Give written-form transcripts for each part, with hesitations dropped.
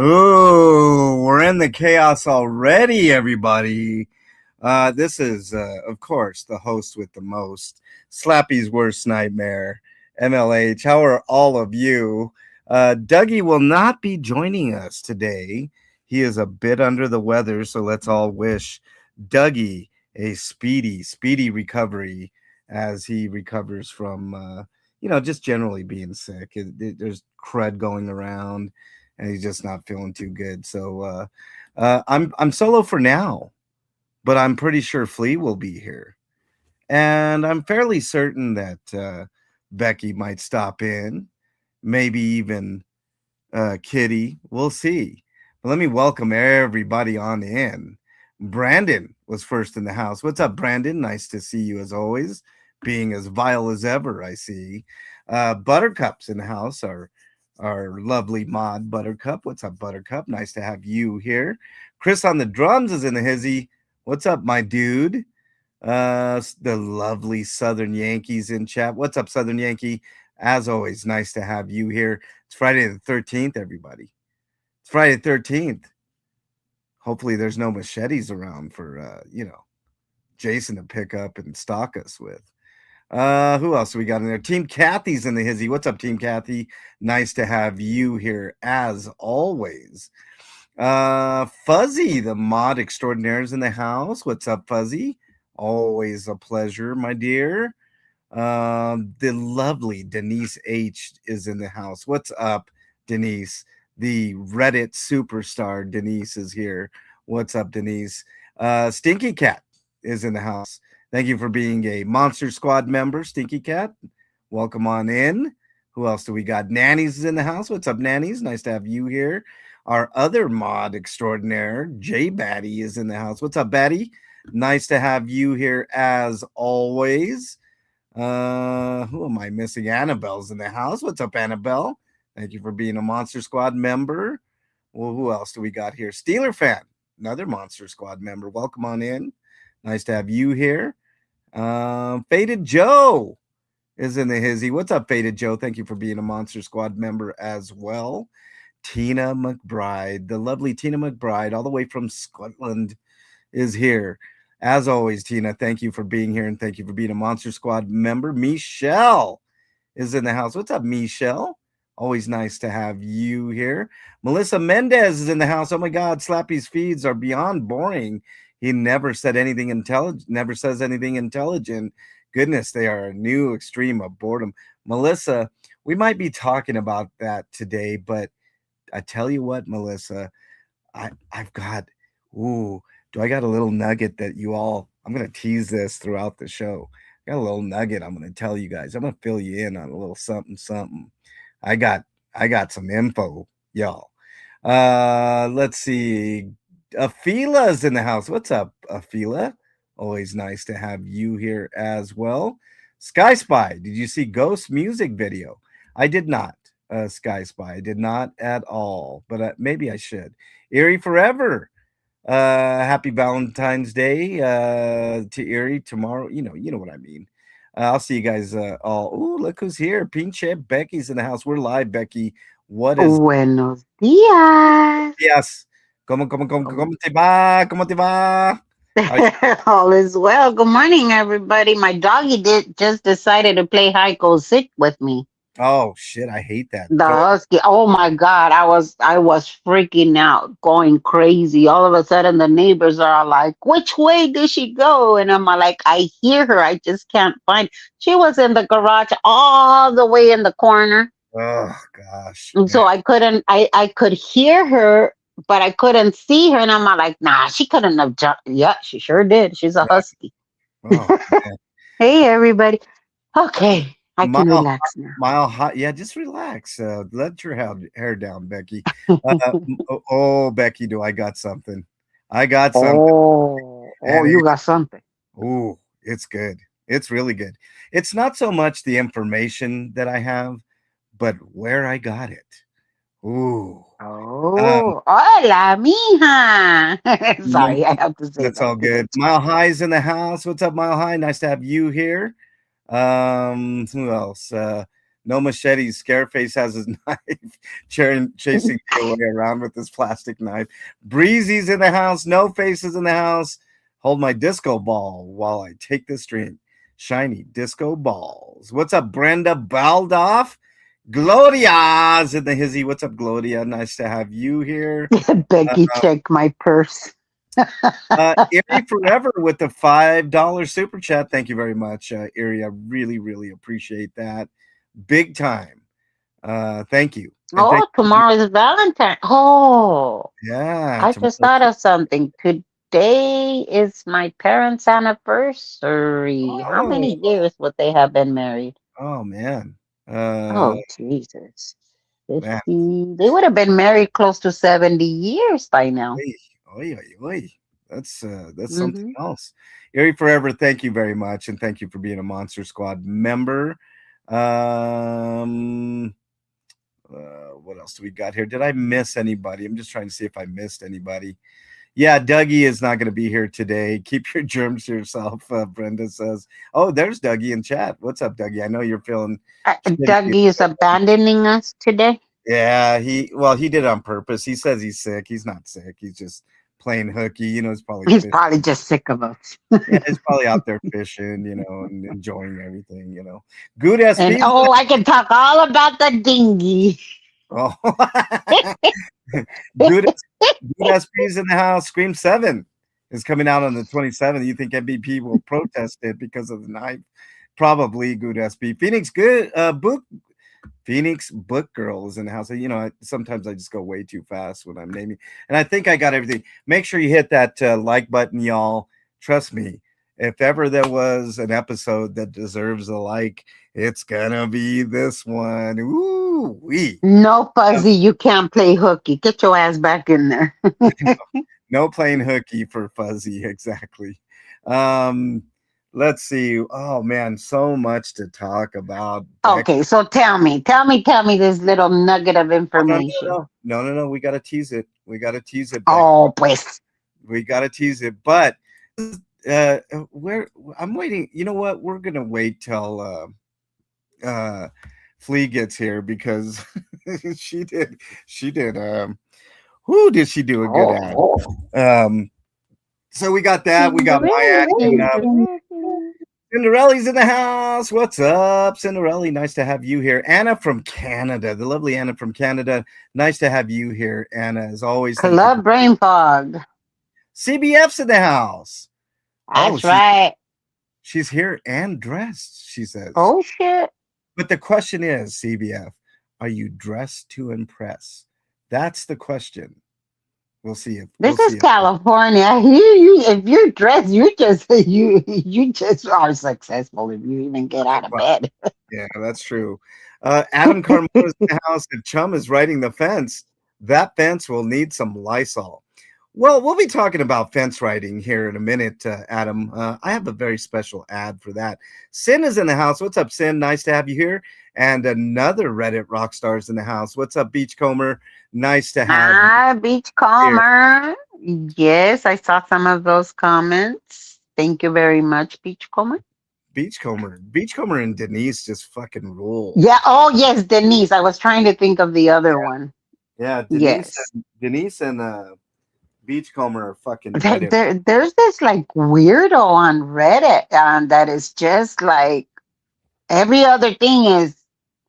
Oh, we're in the chaos already, everybody. This is, of course, the host with the most, Slappy's worst nightmare, MLH. How are all of you? Dougie will not be joining us today. He is a bit under the weather, so let's all wish Dougie a speedy recovery as he recovers from, just generally being sick. There's crud going around and he's just not feeling too good. So I'm solo for now, but I'm pretty sure Flea will be here, and I'm fairly certain that Becky might stop in, maybe even Kitty. We'll see. But let me welcome everybody on in. Brandon was first in the house. What's up, Brandon? Nice to see you as always. Being as vile as ever, I see. Buttercup's in the house. Our lovely mod Buttercup. What's up, Buttercup? Nice to have you here. Chris on the drums is in the hizzy. What's up, my dude? The lovely Southern Yankees in chat. What's up, Southern Yankee? As always, nice to have you here. It's Friday the 13th, everybody. It's Friday the 13th. Hopefully there's no machetes around for Jason to pick up and stalk us with. Who else we got in there? Team Kathy's in the hizzy. What's up, Team Kathy? Nice to have you here as always. Fuzzy, the mod extraordinaire, is in the house. What's up, Fuzzy? Always a pleasure, my dear. The lovely Denise H is in the house. What's up, Denise? The Reddit superstar Denise is here. What's up, Denise? Stinky Cat is in the house. Thank you for being a Monster Squad member, Stinky Cat. Welcome on in. Who else do we got? Nanny's is in the house. What's up, Nanny's? Nice to have you here. Our other mod extraordinaire, J Batty, is in the house. What's up, Batty? Nice to have you here as always. Who am I missing? Annabelle's in the house. What's up, Annabelle? Thank you for being a Monster Squad member. Well, who else do we got here? Steeler Fan, another Monster Squad member. Welcome on in. Nice to have you here. Faded Joe is in the hizzy. What's up, Faded Joe? Thank you for being a Monster Squad member as well. Tina McBride, the lovely Tina McBride, all the way from Scotland, is here. As always, Tina, thank you for being here and thank you for being a Monster Squad member. Michelle is in the house. What's up, Michelle? Always nice to have you here. Melissa Mendez is in the house. Oh my God, Slappy's feeds are beyond boring. He never said anything intelligent, never says anything intelligent. Goodness, they are a new extreme of boredom. Melissa, we might be talking about that today, but I tell you what, Melissa, I've got, do I got a little nugget that I'm going to tease this throughout the show. I got a little nugget I'm going to tell you guys. I'm going to fill you in on a little something. I got some info, y'all. Let's see. Afila's in the house. What's up, Afila? Always nice to have you here as well. Sky Spy, did you see Ghost music video? I did not, Sky Spy. I did not at all, but maybe I should. Erie Forever. Happy Valentine's Day to Erie tomorrow. You know what I mean. I'll see you guys all. Ooh, look who's here. Pinche Becky's in the house. We're live, Becky. What is... Buenos días. Yes. ¿Cómo te va? ¿Cómo te va? All is well. Good morning, everybody. My doggy just decided to play hide go seek with me. Oh shit, I hate that. The husky. Oh my God, I was freaking out, going crazy. All of a sudden, the neighbors are all like, "Which way did she go?" And I'm like, "I hear her. I just can't find." She was in the garage, all the way in the corner. Oh gosh. And so I couldn't. I could hear her, but I couldn't see her. And I'm like, "Nah, she couldn't have jumped." Yeah, she sure did. She's a husky. Oh, Hey, everybody. Okay. I can relax now. Mile high. Yeah, just relax. Let your hair down, Becky. Becky, do I got something? I got something. You got something. Oh, it's good. It's really good. It's not so much the information that I have, but where I got it. Ooh. Hola, mija. Sorry, I have to say that's all good. Mile High's in the house. What's up, Mile High? Nice to have you here. Who else? No machetes. Scareface has his knife, chasing me away around with his plastic knife. Breezy's in the house. No faces in the house. Hold my disco ball while I take this drink. Shiny disco balls. What's up, Brenda Baldoff? Gloria's in the hizzy. What's up, Gloria? Nice to have you here. Becky, check my purse. Erie Forever with the $5 super chat. Thank you very much, Erie. I really, really appreciate that. Big time. Thank you. And thank Oh, tomorrow is Valentine. Oh, yeah, I just tomorrow. thought of something. Today is my parents' anniversary. How Oh, many years would they have been married? oh man. Uh Oh, Jesus. man. 50. They would have been married close to 70 years by now. Oy, oy, oy, oy. That's something Hmm. else. Erie Forever, thank you very much, and thank you for being a Monster Squad member. Um what else do we got here? Did I miss anybody? I'm just trying to see if I missed anybody. Yeah, Dougie is not going to be here today. Keep your germs to yourself, Brenda says. Oh, there's Dougie in chat. What's up, Dougie? I know you're feeling shitty. Dougie is abandoning us today. Yeah, he did it on purpose. He says he's sick. He's not sick. He's just playing hooky. He's probably He's fishing. probably just sick of us. Yeah, he's probably out there fishing, and enjoying everything. Good And SPs. oh, I can talk all about the dinghy. Oh, good, good SPs in the house. Scream 7 is coming out on the 27th. You think MVP will protest it because of the knife? Probably good SP. Phoenix good book Phoenix Book Girl is in the house. Sometimes I just go way too fast when I'm naming, and I think I got everything. Make sure you hit that like button, y'all. Trust me, if ever there was an episode that deserves a like, it's gonna be this one. Ooh wee! No, Fuzzy, you can't play hooky. Get your ass back in there. No playing hooky for Fuzzy, exactly. Um, let's see. Oh man, so much to talk about. Beck. Okay, so tell me this little nugget of Oh, no, information. no, no, no, no, no. We gotta tease it. We gotta tease it, Beck. Oh, pues. We gotta tease it. But uh where I'm waiting. You know what? We're gonna wait till uh Flea gets here because she did who did she do a good ad? Um so we got that. We got my ad coming up. Cinderella's in the house. What's up, Cinderella? Nice to have you here. Anna from Canada, the lovely Anna from Canada. Nice to have you here, Anna. As always, thank you. Club brain fog. CBF's in the house. Oh, That's right. she's here and dressed, she says. Oh shit. But the question is, CBF, are you dressed to impress? That's the question. We'll This is see if California. You if you're dressed, you just are successful if you even get out of bed. yeah, that's true. Adam Carmona's in the house. If Chum is riding the fence, that fence will need some Lysol. Well, we'll be talking about fence riding here in a minute, Adam. I have a very special ad for that. Sin is in the house. What's up, Sin? Nice to have you here. And another Reddit rock stars in the house. What's up, Beachcomber? Nice to have you Ah, here. Beachcomber. Yes, I saw some of those comments. Thank you very much, Beachcomber. Beachcomber and Denise just fucking rule. Yeah. Oh, yes, Denise. I was trying to think of the other one. Yeah, Yes. Denise and Beachcomber are fucking There, Reddit. there, there's this like weirdo on Reddit that is just like every other thing is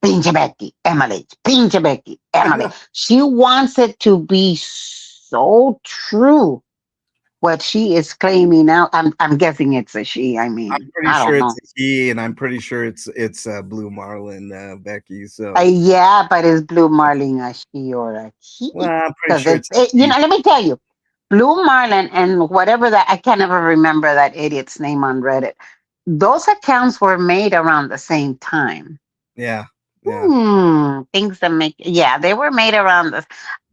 Pinche Becky, Emily, Pinche Becky, I Emily. know. She wants it to be so true what she is claiming out. I'm guessing it's a she. I I'm mean, pretty I sure don't it's know. a he, and I'm pretty sure it's Blue Marlin, Becky. So, Yeah, but is Blue Marlin a she or a he? well, I'm pretty Because sure it's he. let me tell you, Blue Marlin and whatever that, I can't ever remember that idiot's name on Reddit. Those accounts were made around the same time. Yeah, yeah. Things that make, yeah, they were made around this.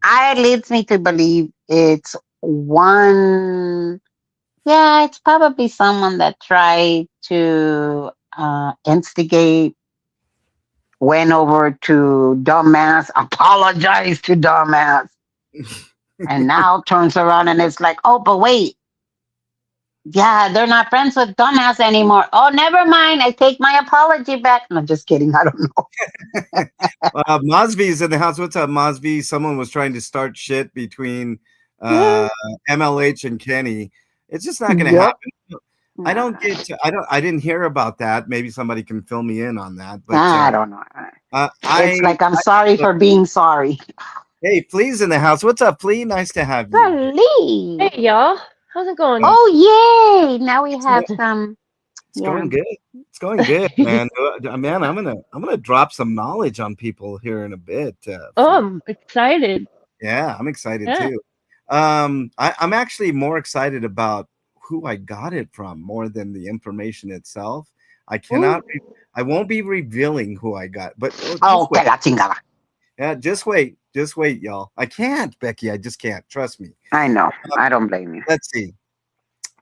I leads me to believe it's one. Yeah, it's probably someone that tried to instigate, went over to dumbass, apologized to dumbass, and now turns around and it's like, oh, but wait, Yeah, they're not friends with dumbass anymore. Oh, never mind. I take my apology back. No, just kidding. I don't Mosby's in the house. What's up, Mosby? Someone was trying to start shit between uh, Yeah. MLH and Kenny. It's just not going to know. Yep. happen. I Nah, don't get. To, I didn't hear about that. Maybe somebody can fill me in on that. But I don't know. It's I, like I'm I sorry look, for being sorry. hey, Flea's in the house. What's up, Flea? Nice to have you. Golly. Hey, y'all. How's it going? Uh, Oh, yay. Now we it's, have some. it's Yeah. going good. It's going good, man. Man, I'm gonna drop some knowledge on people here in a bit, Oh, Flea. I'm excited. Yeah, I'm excited Yeah. too. I'm actually more excited about who I got it from more than the information itself. I Ooh. cannot. I won't be revealing who I got, but Oh, just que wait. la chingada. Yeah, just wait, y'all. I can't, Becky. I just can't. Trust me. I know. I don't blame you. Let's see.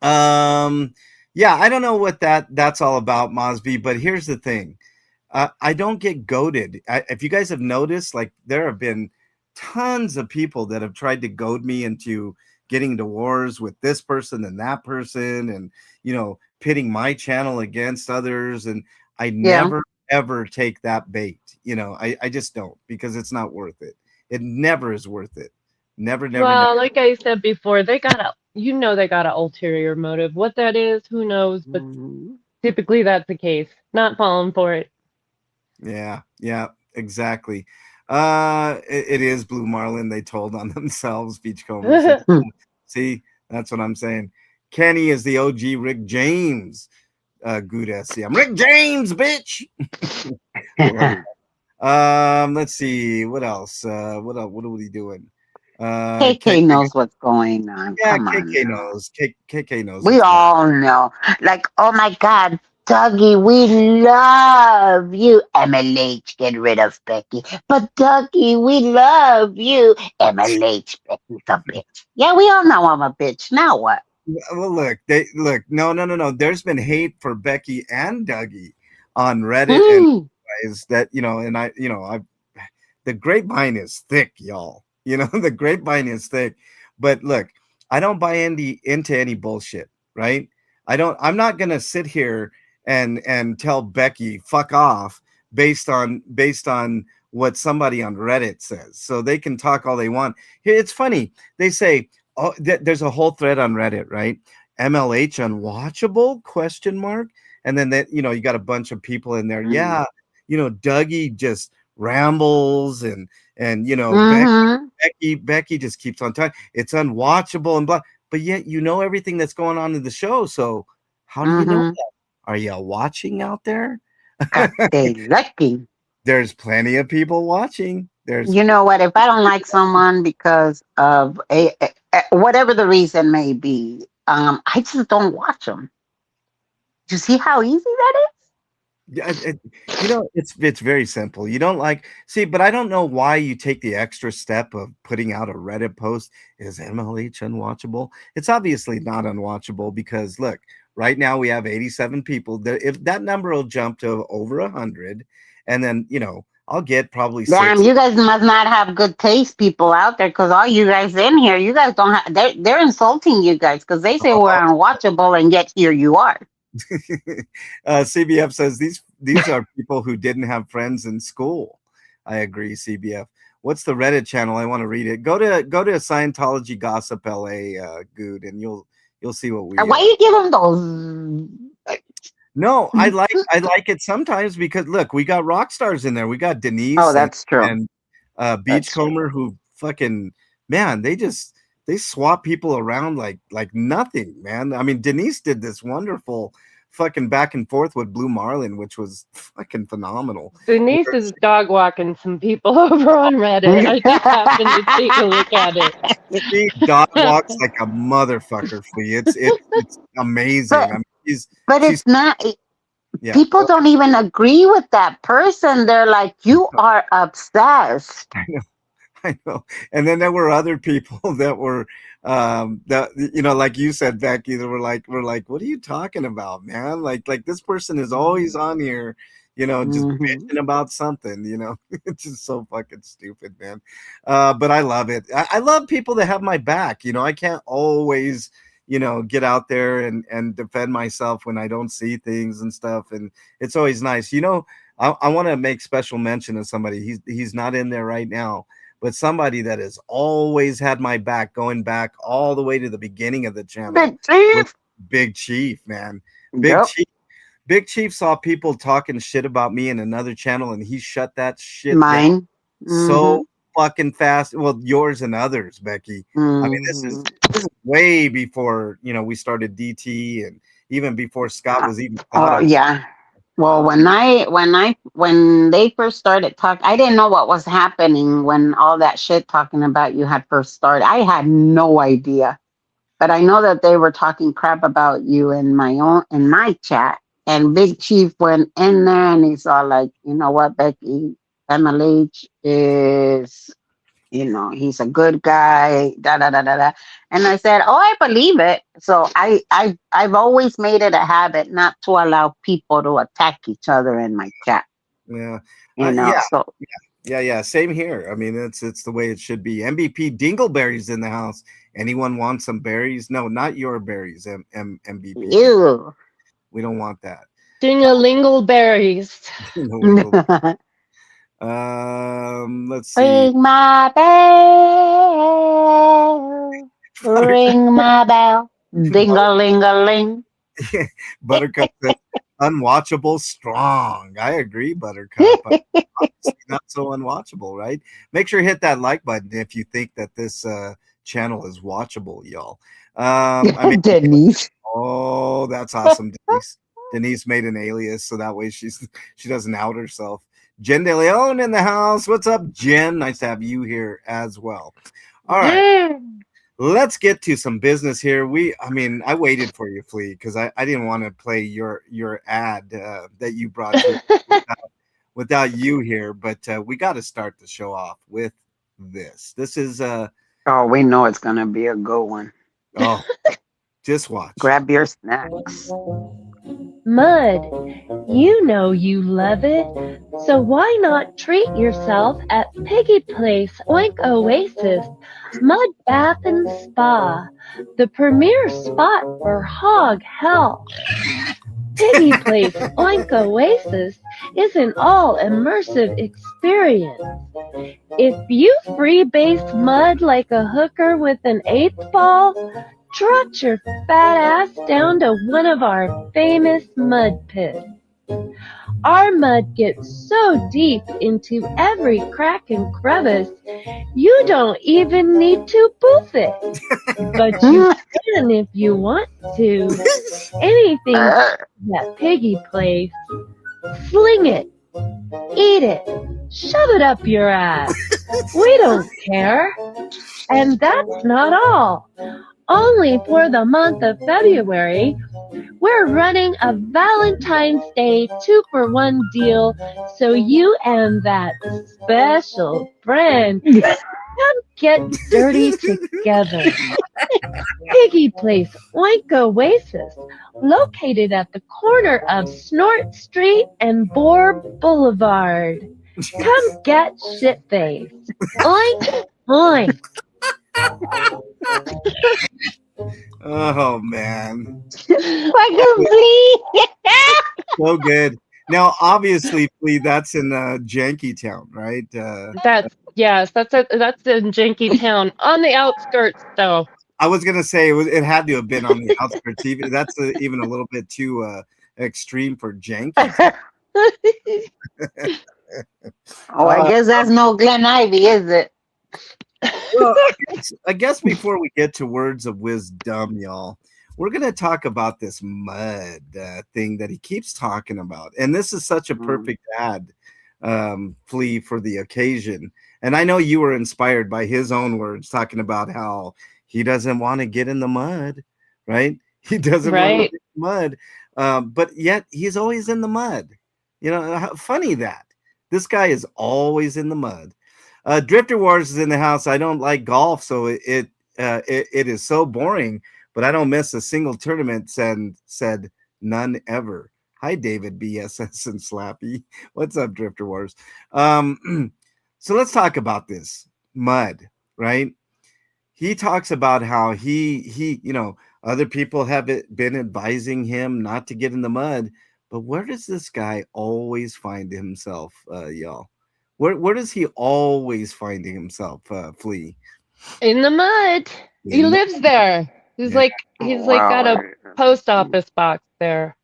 Um, yeah, I don't know what that's all about, Mosby. But here's the thing. I don't get goaded. If you guys have noticed, like there have been tons of people that have tried to goad me into getting into wars with this person and that person, and pitting my channel against others. And I Yeah. never ever take that bait. I just don't because it's not worth it. It never is worth it. Never, never, never. Well, like I said before, they got a ulterior motive. What that is, who knows? But Mhm. typically that's the case. Not falling for it. Yeah, yeah, exactly. It is Blue Marlin. They told on themselves. Beachcomber says, Hmm. "See, that's what I'm saying." Kenny is the OG Rick James. Good SC. I'm Rick James, bitch. Love it. Let's see what else. What else? What are we doing? KK KK. knows what's going on. Yeah, Come on KK now. knows. KK knows We what's going. all know. Like, oh my God, Dougie, we love you. MLH, get rid of Becky. But Dougie, we love you. MLH, Becky's a bitch. Yeah, we all know I'm a bitch. Now what? Well, look, they look. No, no, no, no. There's been hate for Becky and Dougie on Reddit and Mm, is that and I the grapevine is thick, y'all. The grapevine is thick. But look, I don't buy into any bullshit, right? I'm not gonna sit here and tell Becky fuck off based on what somebody on Reddit says. So they can talk all they want. Here, it's funny. They say, oh, there's a whole thread on Reddit, right? MLH unwatchable question mark. And then that, you got a bunch of people in there. mm, Yeah, Dougie just rambles and mm-hmm, Becky just keeps on talking. It's unwatchable and blah. But yet everything that's going on in the show. So how do you know mm-hmm. that? Are you watching out there? Cause they lucky. There's plenty of people watching. There's You know what? If I don't like someone because of whatever the reason may be, I just don't watch them. You see how easy that is? Yeah, it's very simple. You don't like see, but I don't know why you take the extra step of putting out a Reddit post. Is MLH unwatchable? It's obviously not unwatchable because look, right now we have 87 people. If that number will jump to over 100, and then I'll get probably Damn, six. you guys must not have good taste, people out there, because all you guys in here, you guys don't have. They're insulting you guys because they say we're unwatchable, and yet here you are. CBF says these are people who didn't have friends in school. I agree, CBF. What's the Reddit channel? I want to read it. Go to Scientology Gossip LA, Good, and you'll see what And we. why you give them those? No, I like it sometimes because look, we got rock stars in there. We got Oh, Denise and that's true. and That's true. Beachcomber who fucking man, they swap people around like nothing, man. I mean, Denise did this wonderful fucking back and forth with Blue Marlin, which was fucking phenomenal. Denise Where is dog walking some people over on Reddit. I just happened to take a look at it. she dog walks like a motherfucker, Flea. It's amazing. but I mean, but she's it's not. yeah. People don't even agree with that person. They're like, you are obsessed. I know. And then there were other people that were that like you said, Becky, that we're like, what are you talking about, man? Like this person is always on here, just Hmm. bitching about something. It's just so fucking stupid, man. But I love it. I love people that have my back. I can't always, get out there and defend myself when I don't see things and stuff. And it's always nice. I want to make special mention of somebody. He's not in there right now, but somebody that has always had my back, going back all the way to the beginning of the channel. Big Was Chief. Big Chief, man. Big Yep. Chief. Big Chief saw people talking shit about me in another channel, and he shut that shit down Mine. so Mm-hmm. fucking fast. Well, yours and others, Becky. I mean, Mm-hmm. this is way before we started DT, and even before Scott was even thought Oh of. yeah. Well, when they first started talking, I didn't know what was happening when all that shit talking about you had first started. I had no idea, but I know that they were talking crap about you in my chat. And Big Chief went in there and he's all like, you know what, Becky, MLH is, he's a good guy, da da da da da. And I said, oh, I believe it. So I've always made it a habit not to allow people to attack each other in my chat. Yeah, yeah, So yeah. Same here. I mean, it's the way it should be. MVP Dingleberry's in the house. Anyone want some berries? No, not your berries. MVP. ew. We don't want that. Ding-a-lingle berries. Dingle. Let's see. Ring my bell. Ring my bell. Ding a ling a ling. Buttercup says, unwatchable strong. I agree, Buttercup. Obviously not so unwatchable, right? Make sure you hit that like button if you think that this channel is watchable, y'all. I mean, Denise. oh, that's awesome, Denise. Denise made an alias so that way she doesn't out herself. Jen De Leon in the house. What's up, Jen? Nice to have you here as well. All right. Let's get to some business here. I waited for you, Flea, because I didn't want to play your ad that you brought to without you here, but we got to start the show off with this. This is Oh, we know it's gonna be a good one. oh, just watch. Grab your snacks. Mud, you know you love it, so why not treat yourself at Piggy Place Oink Oasis Mud Bath and Spa, the premier spot for hog health. Piggy Place Oink Oasis is an all-immersive experience. If you freebase mud like a hooker with an eighth ball, trot your fat ass down to one of our famous mud pits. Our mud gets so deep into every crack and crevice, you don't even need to poof it. But you can if you want to. Anything that Piggy Place. Sling it. Eat it. Shove it up your ass. We don't care. And that's not all. Only for the month of February, we're running a Valentine's Day 2-for-1 deal so you and that special friend can get dirty together. Piggy Place Oink Oasis, located at the corner of Snort Street and Boar Boulevard. Come get shit-faced. Oink, oink. Oh man, Fucking Flea. so good. Now, obviously, Flea, that's in Jankytown, right? That's in Jenkintown, on the outskirts though. I was gonna say it had to have been on the outskirts. Even that's even a little bit too extreme for Janky. Oh, I guess that's no Glen Ivy, is it? Well, I guess before we get to words of wisdom, y'all, we're going to talk about this mud thing that he keeps talking about. And this is such a perfect ad, Flea, for the occasion. And I know you were inspired by his own words, talking about how he doesn't want to get in the mud, right? He doesn't want to get in the mud, but yet he's always in the mud. How funny that. This guy is always in the mud. Drifter Wars is in the house. I don't like golf, so it is so boring, but I don't miss a single tournament, said none ever. Hi, David, BSS and Slappy. What's up, Drifter Wars? So let's talk about this mud, right? he talks about how he other people have been advising him not to get in the mud, but where does this guy always find himself, y'all? Where does he always find himself, Flea? In the mud. He In the lives there. He's Yeah, like he's like got a Well, post office box there.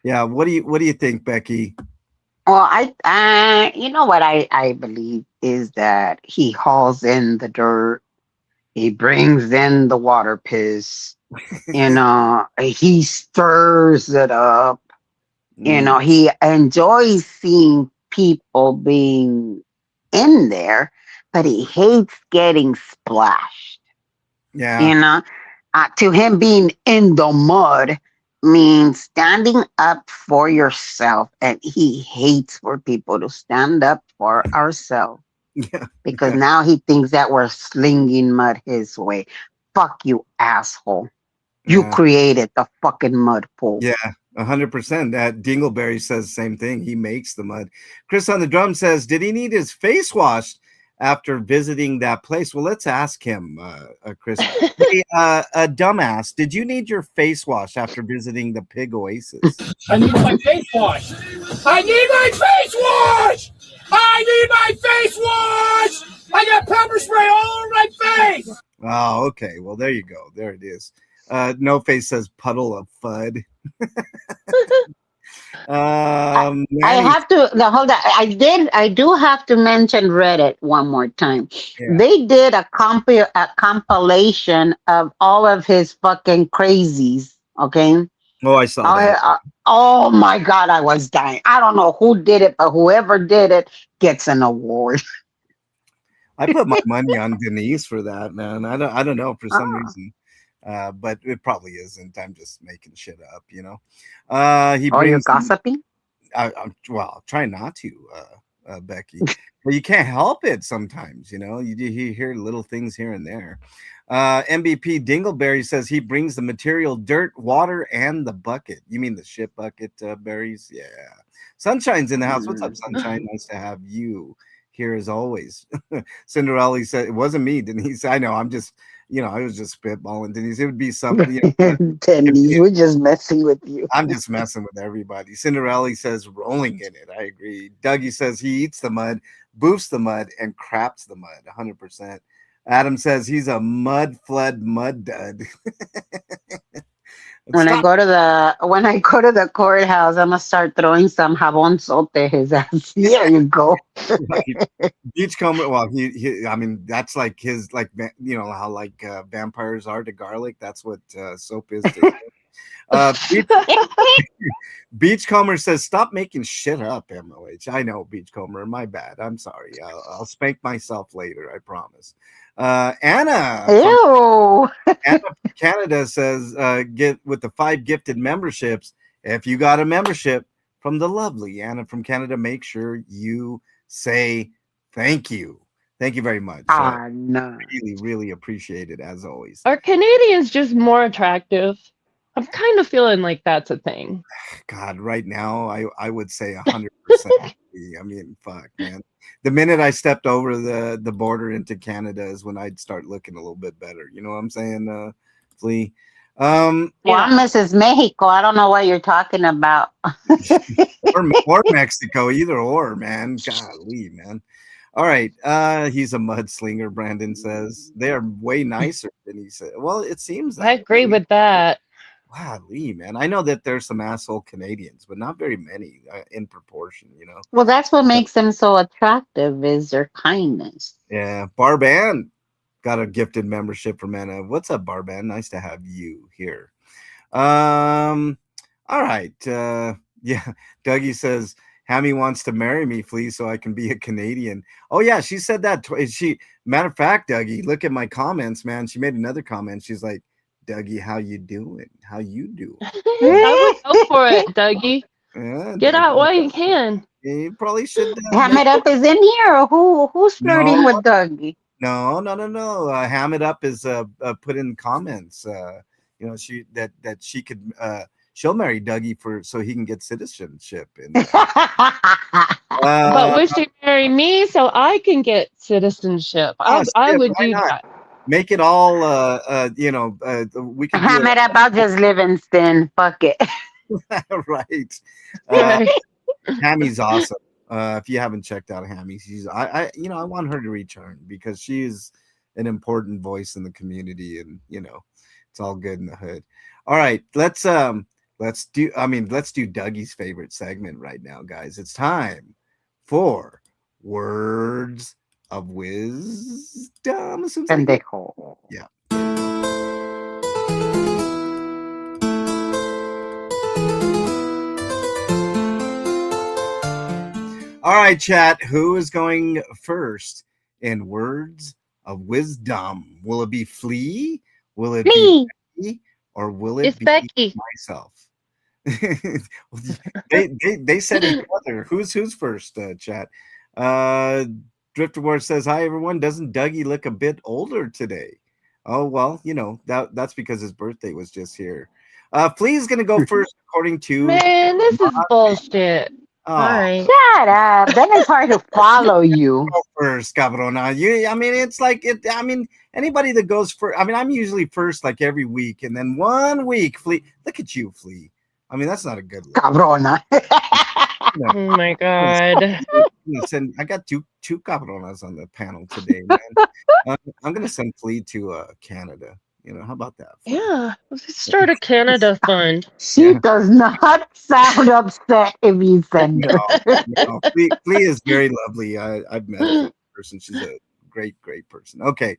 yeah. What do you think, Becky? you know what I believe is that he hauls in the dirt, he brings in the water piss, he stirs it up, Mm, he enjoys seeing people being in there, but he hates getting splashed. yeah, You know, to him, being in the mud means standing up for yourself, and he hates for people to stand up for ourselves yeah, because now he thinks that we're slinging mud his way. Fuck you, asshole. You yeah. created the fucking mud pool. Yeah, 100%. That Dingleberry says the same thing. He makes the mud. Chris on the drum says, "Did he need his face washed after visiting that place?" Well, let's ask him, Chris. Hey, dumbass, did you need your face washed after visiting the Pig Oasis? I need my face wash. I need my face wash. I need my face wash. I got pepper spray all over my face. Oh, okay. Well, there you go. There it is. No Face says puddle of fud. I Nanny, have to no, hold on. I do have to mention Reddit one more time. yeah. They did a compilation of all of his fucking crazies. Okay. Oh, I saw I, that. oh my god, I was dying. I don't know who did it, but whoever did it gets an award. I put my money on Denise for that, man. I don't know for some Ah. reason. But it probably isn't. I'm just making shit up, He Oh, you're brings gossiping? well, try not to, Becky. But you can't help it sometimes, you hear little things here and there. MVP Dingleberry says he brings the material, dirt, water, and the bucket. You mean the shit bucket, berries? Yeah. Sunshine's in the house. What's up, Mm. Sunshine? Nice to have you here as always. Cinderella said it wasn't me, Denise. I know. I'm just, I was just spitballing, Denise. It would be something. Denise, we're just messing with you. I'm just messing with everybody. Cinderella says rolling in it. I agree. Dougie says he eats the mud, boofs the mud, and craps the mud. 100%. Adam says he's a mud flood mud dud. Stop. When I go to the courthouse, I'm gonna start throwing some jabon sote his ass. There you go. Beachcomber. Well, I mean, that's like his, like, how like vampires are to garlic. That's what soap is to. Beach, Beachcomber says, "Stop making shit up, MOH." I know, Beachcomber. My bad. I'm sorry. I'll spank myself later. I promise. Anna Ew. from Canada says, "Get with the 5 gifted memberships. If you got a membership from the lovely Anna from Canada, make sure you say thank you. Thank you very much. No. Really, really appreciate it as always." Are Canadians just more attractive? I'm kind of feeling like that's a thing. God, right now, I would say 100%. I mean, fuck, man. The minute I stepped over the border into Canada is when I'd start looking a little bit better. You know what I'm saying, Flea? Well, I'm Mrs. Mexico. I don't know what you're talking about. or Mexico, either or, man. Golly, man. All right. He's a mudslinger, Brandon says. They are way nicer than he said. Well, it seems that I agree way. with that. Golly, man. I know that there's some asshole Canadians, but not very many in proportion. Well, that's what makes them so attractive is their kindness. Yeah. Barban got a gifted membership from Anna. What's up, Barban? Nice to have you here. All right. Yeah. Dougie says, Hammy wants to marry me, Flea, so I can be a Canadian. Oh, yeah. She said that. Matter of fact, Dougie, look at my comments, man. She made another comment. She's like, Dougie, how you doing? How you doing? I would go for it, Dougie. Yeah, Get out while you can. you probably should. Ham It Up is in here. Who's flirting No. with Dougie? No. Ham It Up is put in comments. She that she could she'll marry Dougie so he can get citizenship. But would she marry me so I can get citizenship? I would do why not? that. make it all. We could do Ham it up. I'll just Livingston. Fuck it. it right. Uh, Right. Hammy's awesome. If you haven't checked out Hammy, I want her to return because she is an important voice in the community, and it's all good in the hood. All right, let's do Dougie's favorite segment right now, guys. It's time for words of wisdom. As soon as I get, Pendejo. yeah. All right, chat. Who is going first in words of wisdom? Will it be Flea? Will it be Please. Becky? Or will it It's be Becky. myself? they said each other. Who's first, chat? Uh Drifterwar says, "Hi everyone. Doesn't Dougie look a bit older today?" Oh well, that's because his birthday was just here. Flea's gonna go first according to Man, this is bullshit. All oh right. Shut up. Then it's hard to follow you. go first, cabrona. I mean, it's like it. I mean, anybody that goes first. I mean, I'm usually first like every week, and then one week, Flea. Look at you, Flea. I mean, that's not a good look. Cabrona. You know, Oh my God. I got two cabronas on the panel today, man. I'm gonna send Flea to Canada. How about that? Flea? Yeah. Let's start a Canada fund. She does not sound upset if you send her. No, Flea is very lovely. I've met her in person. She's a great person. Okay.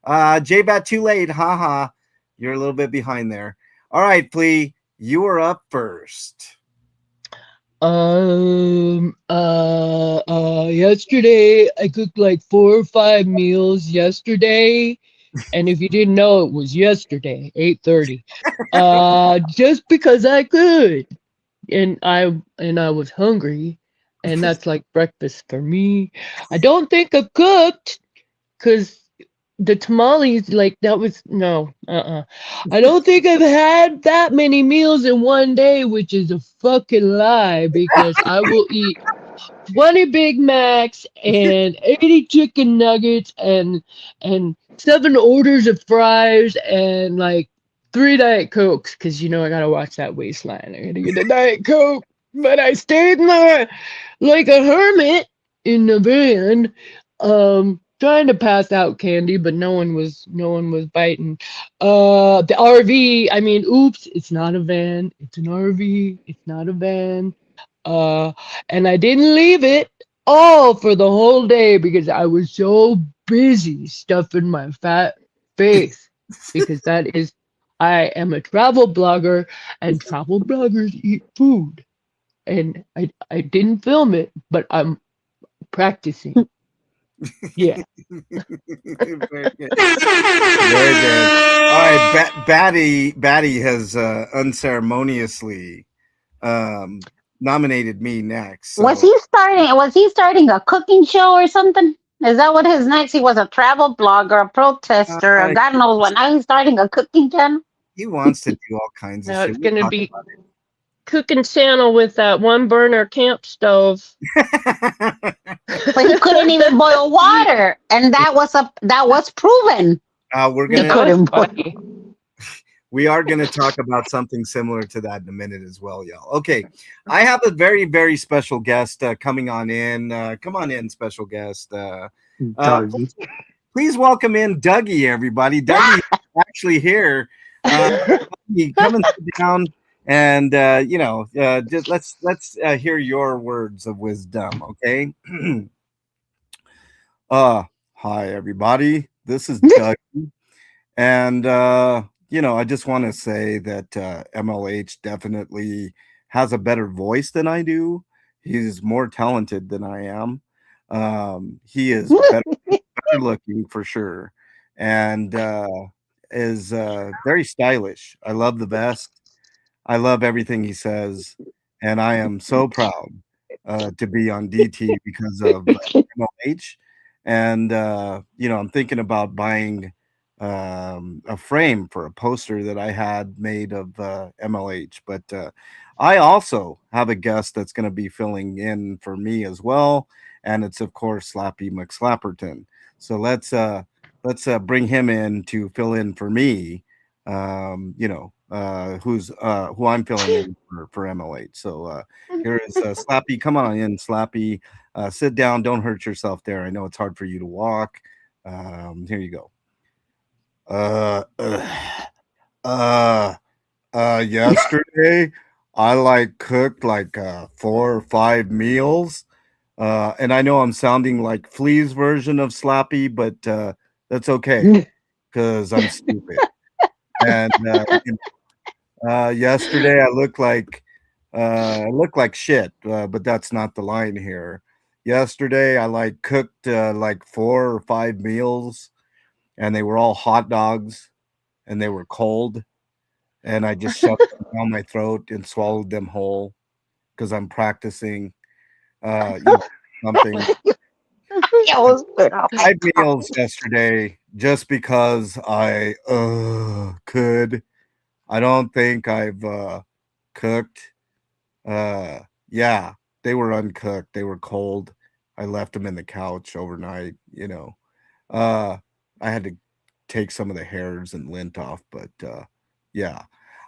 J-Bat, too late. Haha. You're a little bit behind there. All right, Flea, you are up first. Yesterday I cooked like 4 or 5 meals yesterday, and if you didn't know, it was yesterday, 8:30. Just because I could, and I was hungry, and that's like breakfast for me. I don't think I cooked, cause the tamales, like that was no, I don't think I've had that many meals in one day, which is a fucking lie because I will eat 20 Big Macs and 80 chicken nuggets and 7 orders of fries and like 3 Diet Cokes because I gotta watch that waistline. I gotta get a Diet Coke, but I stayed in the like a hermit in the van, trying to pass out candy, but no one was biting. The RV. I mean, oops, it's not a van. It's an RV. It's not a van. Uh, and I didn't leave it all for the whole day because I was so busy stuffing my fat face because I am a travel blogger and travel bloggers eat food. And I didn't film it, but I'm practicing. Yeah. Very good. Very good. All right, Batty has unceremoniously nominated me next. Was So he starting a cooking show or something? Is that what his next? He was a travel blogger, a protester, uh, God knows what. Now he's starting a cooking channel. he wants to do all kinds of Now shit. it's gonna be cooking channel with that one burner camp stove. But he couldn't even boil water, and that was proven. We're He gonna That was couldn't boil. funny. we are gonna talk about something similar to that in a minute as well, y'all. Okay, I have a very very special guest coming on in. Come on in, special guest. Please welcome in Dougie, everybody. Dougie is actually here. Come and sit down, and just let's hear your words of wisdom. Okay. Hi everybody. This is Dougie, and I just want to say that MLH definitely has a better voice than I do. He's more talented than I am. He is better looking for sure, and is very stylish. I love the vest. I love everything he says, and I am so proud to be on DT because of MLH. And I'm thinking about buying a frame for a poster that I had made of MLH. But I also have a guest that's going to be filling in for me as well, and it's of course Slappy McSlapperton. So let's bring him in to fill in for me. Who I'm filling in for ML8. So here is Slappy. Come on in, Slappy. Sit down. Don't hurt yourself there. I know it's hard for you to walk. Here you go. Uh, uh, uh, Yesterday I like cooked like 4 or 5 meals. And I know I'm sounding like Flea's version of Slappy, but that's okay because I'm stupid. And yesterday I looked like shit, but that's not the line here. Yesterday I like cooked like 4 or 5 meals, and they were all hot dogs, and they were cold, and I just shoved them down my throat and swallowed them whole because I'm practicing, you know, something. It was good. Oh my 5 meals yesterday just because I could. I don't think I've cooked. Yeah, they were uncooked. They were cold. I left them in the couch overnight. Uh I had to take some of the hairs and lint off, but yeah.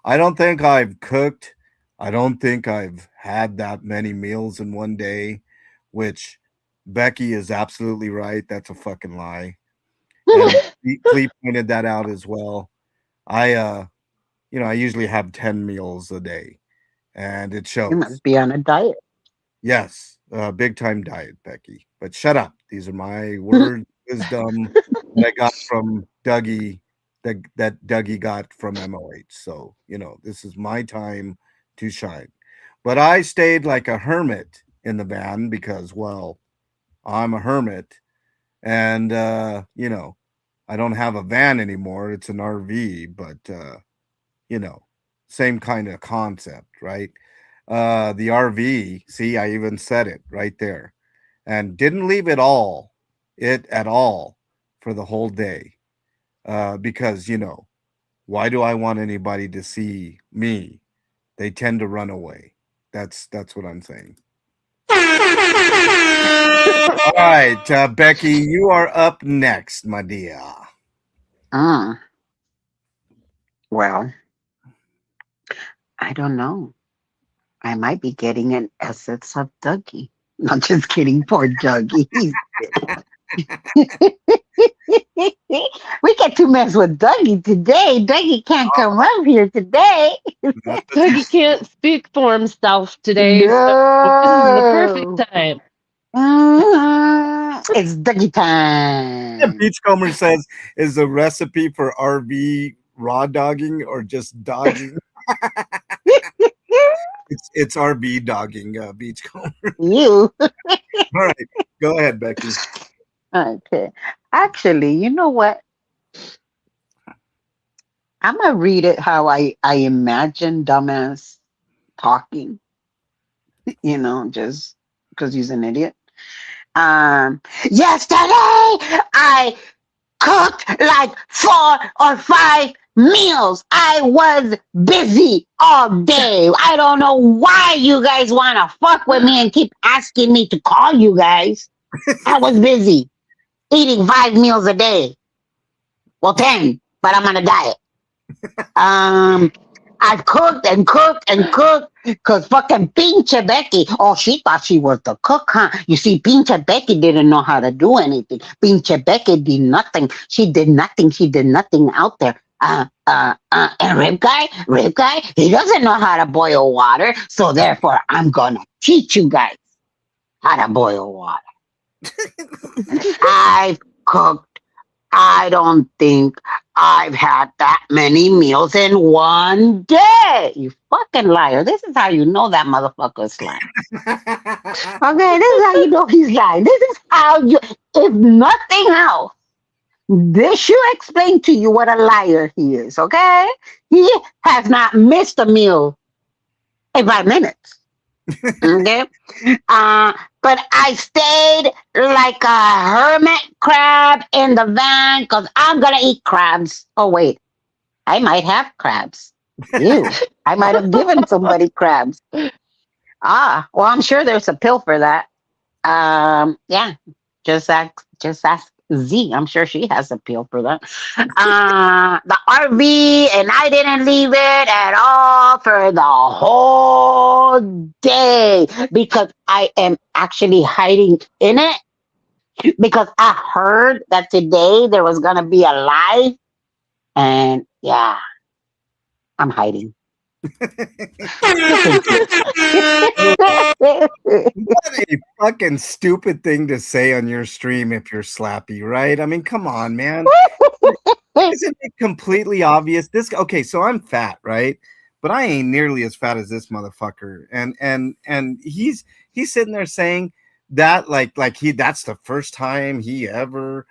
I don't think I've cooked. I don't think I've had that many meals in one day, which Becky is absolutely right. That's a fucking lie. And Clee pointed that out as well. I usually have 10 meals a day, and it You shows. must be on a diet. Yes, big time diet, Becky. But shut up. These are my words, wisdom that I got from Dougie, that Dougie got from MOH. So, this is my time to shine. But I stayed like a hermit in the van because, well, I'm a hermit. And, I don't have a van anymore. It's an RV, but, you know, same kind of concept, right? The RV, see, I even said it right there, and didn't leave it at all for the whole day. Because, why do I want anybody to see me? They tend to run away. That's what I'm saying. All right, Becky, you are up next, my dear. Mm, well, I don't know. I might be getting an essence of Dougie. Not just kidding, poor Dougie. We get to mess with Dougie today. Dougie can't come up here today. Dougie can't speak for himself today, so this is the perfect No. time. It's Dougie time. Beachcomber says, is the recipe for RV raw dogging or just dogging? It's RV dogging, Beachcomber. You. All right, go ahead, Becky. Okay. Actually, you know what? I'm gonna read it how I imagine dumbass talking. Just because he's an idiot. Yesterday I cooked like 4 or 5 meals. I was busy all day. I don't know why you guys want to fuck with me and keep asking me to call you guys. I was busy eating 5 meals a day. Well, 10, but I'm on a diet. Um, I've cooked and cooked and cooked because fucking pinche Becky. Oh, she thought she was the cook, huh? You see, pinche Becky didn't know how to do anything. Pinche Becky did nothing. She did nothing. She did nothing out there. And Rib Guy, he doesn't know how to boil water. So therefore, I'm gonna teach you guys how to boil water. I've cooked. I don't think I've had that many meals in one day. You fucking liar. This is how you know that motherfucker's lying. Okay, this is how you know he's lying. This is how you, if nothing else, this should explain to you what a liar he is, okay? He has not missed a meal in 5 minutes. Okay? But I stayed like a hermit crab in the van because I'm gonna eat crabs. Oh wait, I might have crabs. Ew, I might have given somebody crabs. Well, I'm sure there's a pill for that. Yeah, just ask Z. I'm sure she has a pill for that. The RV, and I didn't leave it at all for the whole day because I am actually hiding in it because I heard that today there was gonna be a live, and yeah, I'm hiding. What a fucking stupid thing to say on your stream if you're slappy, right? I mean, come on, man. Isn't it completely obvious? This okay, so I'm fat, right? But I ain't nearly as fat as this motherfucker. And he's sitting there saying that like he that's the first time he ever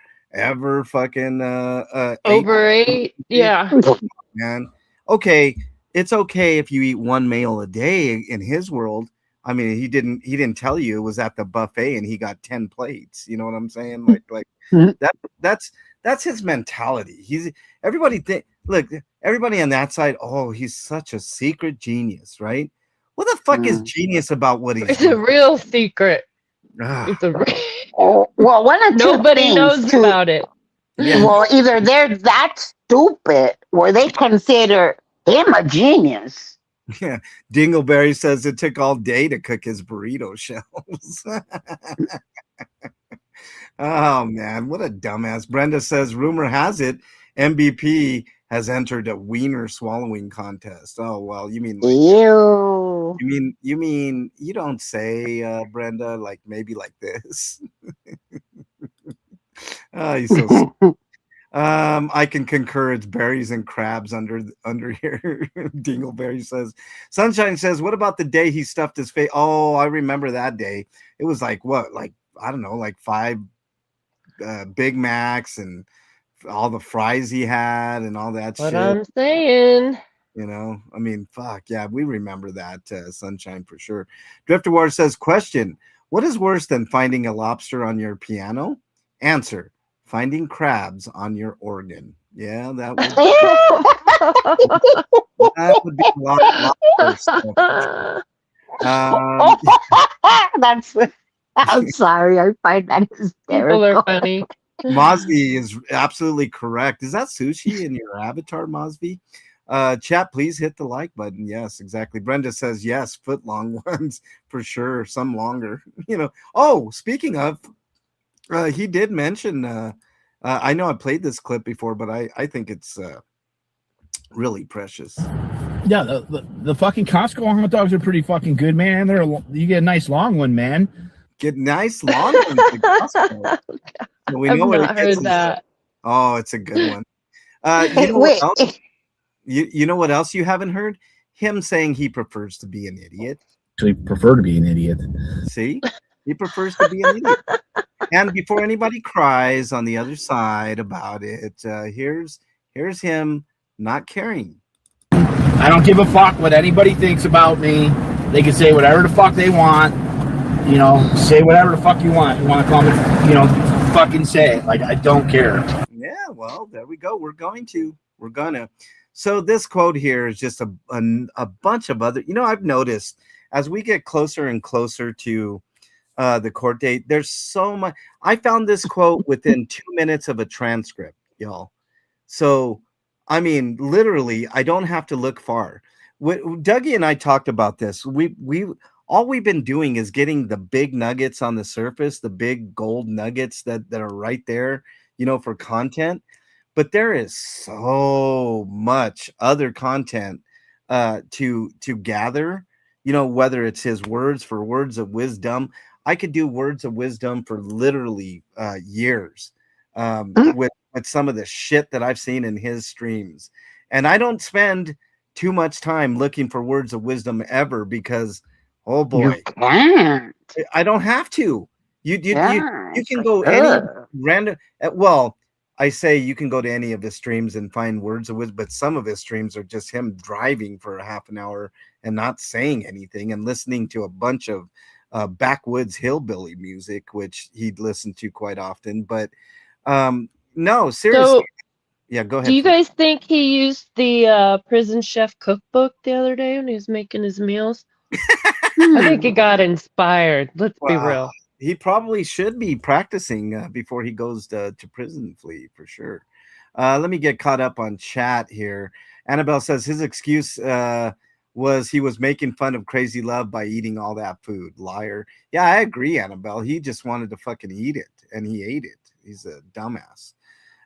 fucking ate, Overate. Yeah. man. Okay, it's okay if you eat one meal a day in his world. I mean, he didn't tell you it was at the buffet and he got 10 plates. You know what I'm saying? Like that that's his mentality. He's everybody think look, everybody on that side, oh, he's such a secret genius, right? What the fuck is genius about what he's It's a doing? real secret. Ugh. It's a Well, one of two nobody things. knows about it. Yeah. Well, either they're that stupid or they consider him a genius. Yeah. Dingleberry says it took all day to cook his burrito shells. Oh man, what a dumbass. Brenda says rumor has it MVP has entered a wiener swallowing contest. Oh well, you mean like Ew. you mean you don't say Brenda, like maybe like this. Oh, he's so I can concur. It's berries and crabs under here. Dingleberry says. Sunshine says, "What about the day he stuffed his face?" Oh, I remember that day. It was like what, like I don't know, like 5 Big Macs and all the fries he had and all that What shit. I'm saying. You know, I mean, fuck yeah, we remember that Sunshine for sure. Drifter War says, "Question: what is worse than finding a lobster on your piano?" Answer: finding crabs on your organ. Yeah, that would be a lot worse. Um, That's. I'm sorry. I find that People are hysterical. funny. Mosby is absolutely correct. Is that sushi in your avatar, Mosby? Chat, please hit the like button. Yes, exactly. Brenda says yes, foot long ones for sure. Some longer. You know. Oh, speaking of, he did mention. I know I played this clip before, but I think it's really precious. Yeah, the fucking Costco hot dogs are pretty fucking good, man. You get a nice long one, man. Get nice long ones at Costco. So we I've know where not heard that. Oh, it's a good one. You know Wait. what else? You know what else you haven't heard? Him saying he prefers to be an idiot. Actually, prefer to be an idiot. See, he prefers to be an idiot. And before anybody cries on the other side about it, here's him not caring. I don't give a fuck what anybody thinks about me. They can say whatever the fuck they want. You know, say whatever the fuck you want. You want to call me, fucking say it. Like, I don't care. Yeah, well, there we go. We're gonna. So this quote here is just a bunch of other. I've noticed as we get closer and closer to the court date, there's so much. I found this quote within 2 minutes of a transcript, y'all. So, I mean, literally, I don't have to look far. Dougie and I talked about this. All we've been doing is getting the big nuggets on the surface, the big gold nuggets that are right there, for content. But there is so much other content to gather, whether it's his words of wisdom. I could do words of wisdom for literally years with some of the shit that I've seen in his streams. And I don't spend too much time looking for words of wisdom ever because, oh boy, You can't. I don't have to. You can go sure. any random. Well, I say you can go to any of his streams and find words of wisdom, but some of his streams are just him driving for a half an hour and not saying anything and listening to a bunch of backwoods hillbilly music, which he'd listen to quite often. But no, seriously. So, yeah, go ahead. do you guys think he used the prison chef cookbook the other day when he was making his meals? I think he got inspired. Let's be real. he probably should be practicing before he goes to prison, Flea, for sure. Let me get caught up on chat here. Annabelle says his excuse was he was making fun of Crazy Love by eating all that food. Liar. Yeah, I agree, Annabelle. He just wanted to fucking eat it, and he ate it. He's a dumbass.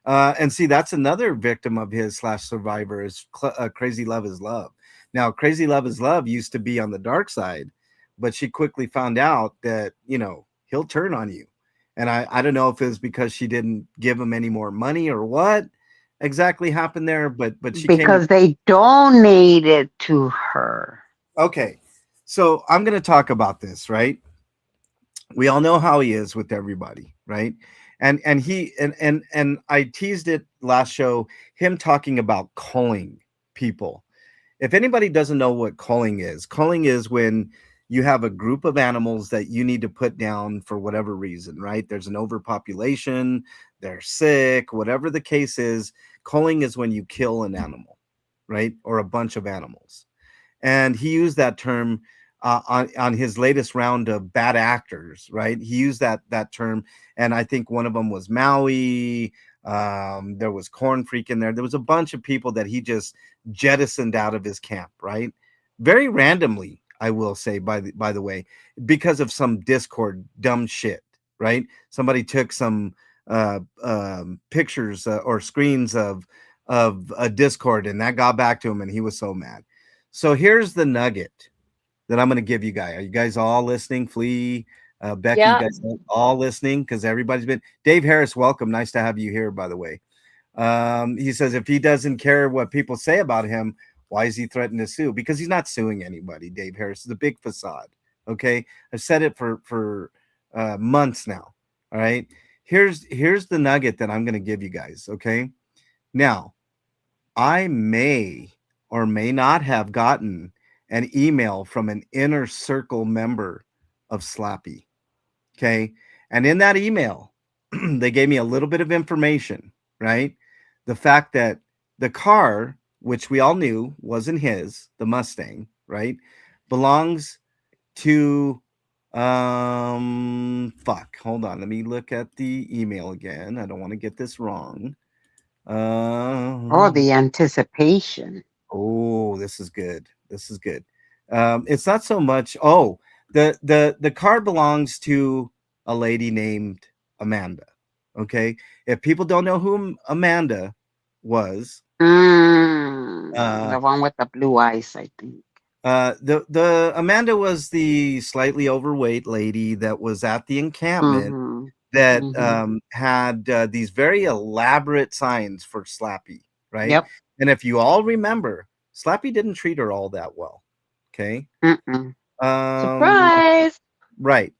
And see, that's another victim of his slash survivor is Crazy Love is Love. Now, Crazy Love is Love used to be on the dark side, but she quickly found out that, he'll turn on you. And I don't know if it was because she didn't give him any more money or what exactly happened there, but she came to. Because they donated to her. Okay. So I'm going to talk about this, right? We all know how he is with everybody, right? And he and I teased it last show, him talking about culling people. If anybody doesn't know what culling is when you have a group of animals that you need to put down for whatever reason, right? There's an overpopulation, they're sick, whatever the case is. Culling is when you kill an animal, right? Or a bunch of animals. And he used that term on his latest round of bad actors, right? He used that term, and I think one of them was Maui. There was Corn Freak in there. There was a bunch of people that he just jettisoned out of his camp, right? Very randomly, I will say, by the way, because of some Discord dumb shit, right? Somebody took some pictures or screens of a Discord, and that got back to him, and he was so mad. So here's the nugget that I'm going to give you guys. Are you guys all listening? Flea, Becky, you Yeah. guys all listening? Because everybody's been. Dave Harris, welcome. Nice to have you here, by the way. He says if he doesn't care what people say about him, why is he threatening to sue? Because he's not suing anybody. Dave Harris is a big facade. Okay, I've said it for months now. All right, here's the nugget that I'm going to give you guys. Okay, now I may or may not have gotten an email from an inner circle member of Slappy. Okay. And in that email, they gave me a little bit of information, right? The fact that the car, which we all knew wasn't his, the Mustang, right, belongs to hold on, let me look at the email again. I don't want to get this wrong. Oh, uh the anticipation. Oh, this is good. This is good. It's not so much. Oh, the car belongs to a lady named Amanda. Okay, if people don't know who Amanda was, uh, The one with the blue eyes, I think. the Amanda was the slightly overweight lady that was at the encampment Mm-hmm. that Mm-hmm. had these very elaborate signs for Slappy, right? Yep. And if you all remember, Slappy didn't treat her all that well. Okay. Mm-mm. Um, Surprise! right.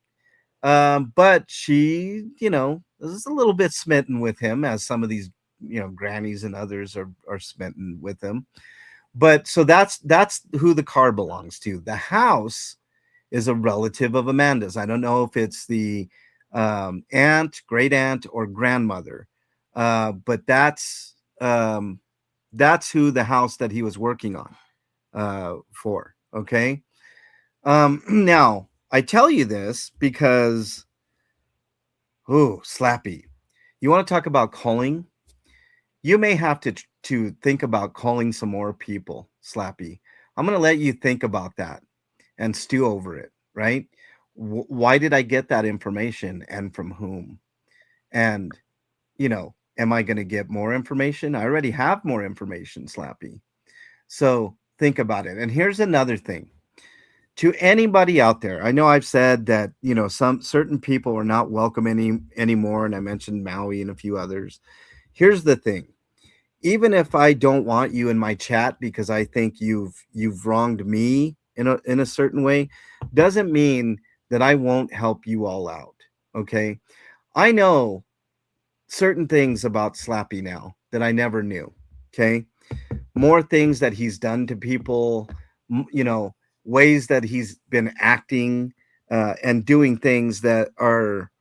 But she, is a little bit smitten with him, as some of these, grannies and others are smitten with him. But so that's who the car belongs to. The house is a relative of Amanda's. I don't know if it's the aunt, great aunt, or grandmother, but that's who the house that he was working on for. Okay. Now I tell you this because, Slappy, you want to talk about calling? You may have to think about calling some more people, Slappy. I'm going to let you think about that and stew over it, right? Why did I get that information and from whom? And, am I going to get more information? I already have more information, Slappy. So think about it. And here's another thing to anybody out there. I know I've said that, some certain people are not welcome anymore. And I mentioned Maui and a few others. Here's the thing. Even if I don't want you in my chat because I think you've wronged me in a certain way, doesn't mean that I won't help you all out. Okay. I know certain things about Slappy now that I never knew. Okay. More things that he's done to people, ways that he's been acting and doing things that are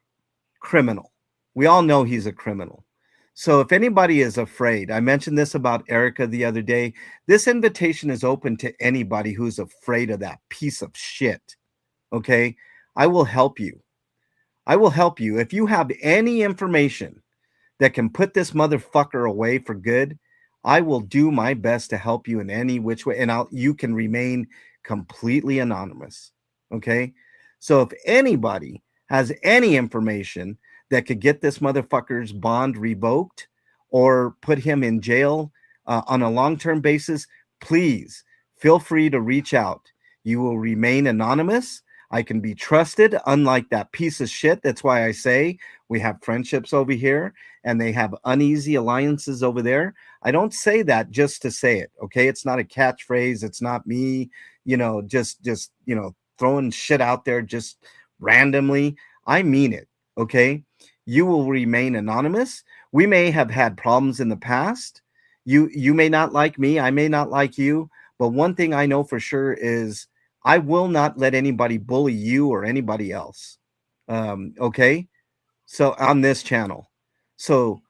criminal. We all know he's a criminal. So if anybody is afraid, I mentioned this about Erica the other day. This invitation is open to anybody who's afraid of that piece of shit. Okay. I will help you. I will help you. If you have any information that can put this motherfucker away for good, I will do my best to help you in any which way, and you can remain completely anonymous. Okay? So if anybody has any information that could get this motherfucker's bond revoked or put him in jail on a long-term basis, please feel free to reach out. You will remain anonymous. I can be trusted, unlike that piece of shit. That's why I say we have friendships over here and they have uneasy alliances over there. I don't say that just to say it, okay? It's not a catchphrase. It's not me, just throwing shit out there just randomly. I mean it, okay? You will remain anonymous. We may have had problems in the past. You may not like me, I may not like you, but one thing I know for sure is I will not let anybody bully you or anybody else. Okay? So on this channel. So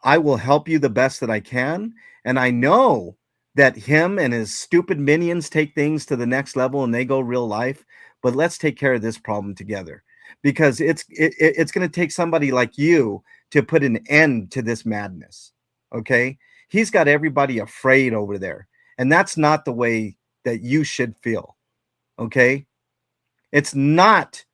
I will help you the best that I can. And I know that him and his stupid minions take things to the next level and they go real life. But let's take care of this problem together, because it's going to take somebody like you to put an end to this madness. Okay? He's got everybody afraid over there. And that's not the way that you should feel. Okay? It's not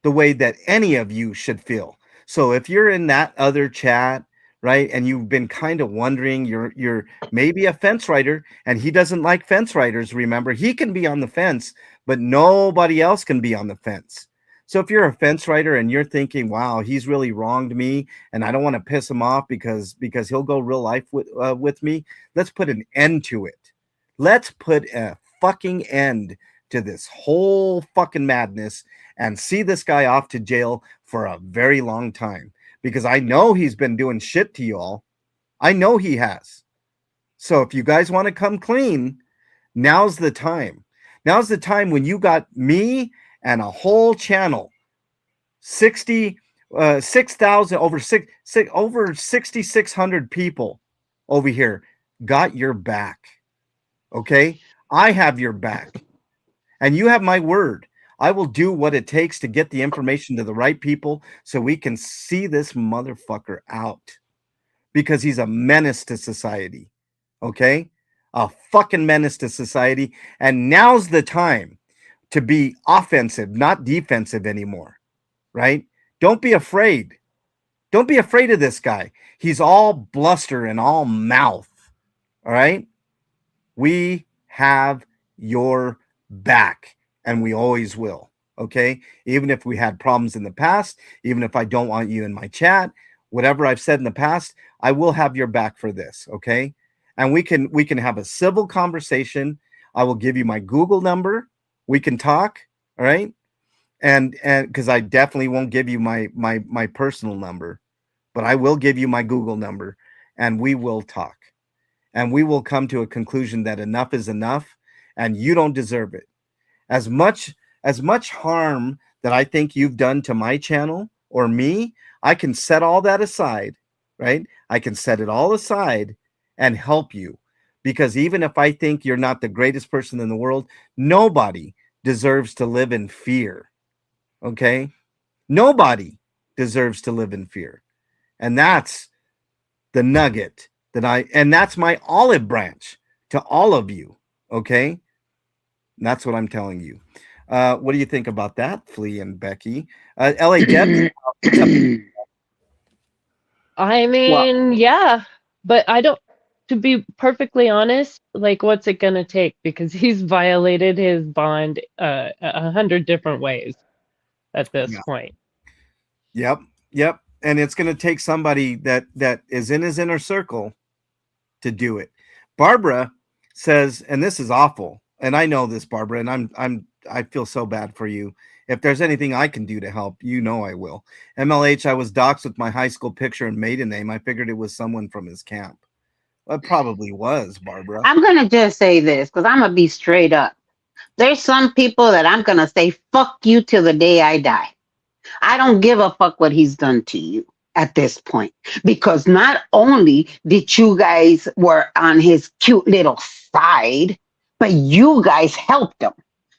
the way that any of you should feel. So if you're in that other chat, right, and you've been kind of wondering, you're maybe a fence rider, and he doesn't like fence riders. Remember, he can be on the fence, but nobody else can be on the fence. So if you're a fence rider and you're thinking, wow, he's really wronged me and I don't want to piss him off because he'll go real life with me, let's put an end to it. Let's put a fucking end to this whole fucking madness and see this guy off to jail for a very long time, because I know he's been doing shit to you all. I know he has. So if you guys want to come clean, now's the time. Now's the time when you got me and a whole channel, 6,000, over 6,600 people over here got your back. Okay? I have your back. And you have my word. I will do what it takes to get the information to the right people so we can see this motherfucker out, because he's a menace to society. Okay? A fucking menace to society. And now's the time to be offensive, not defensive anymore. Right? Don't be afraid. Don't be afraid of this guy. He's all bluster and all mouth. All right? We have your back, and we always will. Okay? Even if we had problems in the past, even if I don't want you in my chat, whatever I've said in the past, I will have your back for this. Okay? And we can have a civil conversation. I will give you my Google number. We can talk. All right? And because I definitely won't give you my personal number, but I will give you my Google number, and we will talk. And we will come to a conclusion that enough is enough, and you don't deserve it. As much harm that I think you've done to my channel or me, I can set all that aside, right? I can set it all aside and help you, because even if I think you're not the greatest person in the world, nobody deserves to live in fear. Okay? Nobody deserves to live in fear. And that's the nugget and that's my olive branch to all of you. Okay? And that's what I'm telling you. What do you think about that, Flea and Becky? LA Deb? I Well, mean, yeah, but I don't, to be perfectly honest, like, what's it gonna take? Because he's violated his bond 100 different ways at this Yeah. point. Yep. And it's going to take somebody that is in his inner circle to do it. Barbara says, and this is awful, and I know this, Barbara, and I feel so bad for you. If there's anything I can do to help, you know I will. MLH, I was doxxed with my high school picture and maiden name. I figured it was someone from his camp. Well, it probably was, Barbara. I'm going to just say this because I'm going to be straight up. There's some people that I'm going to say, fuck you till the day I die. I don't give a fuck what he's done to you at this point, because not only did you guys were on his cute little side, but you guys helped him.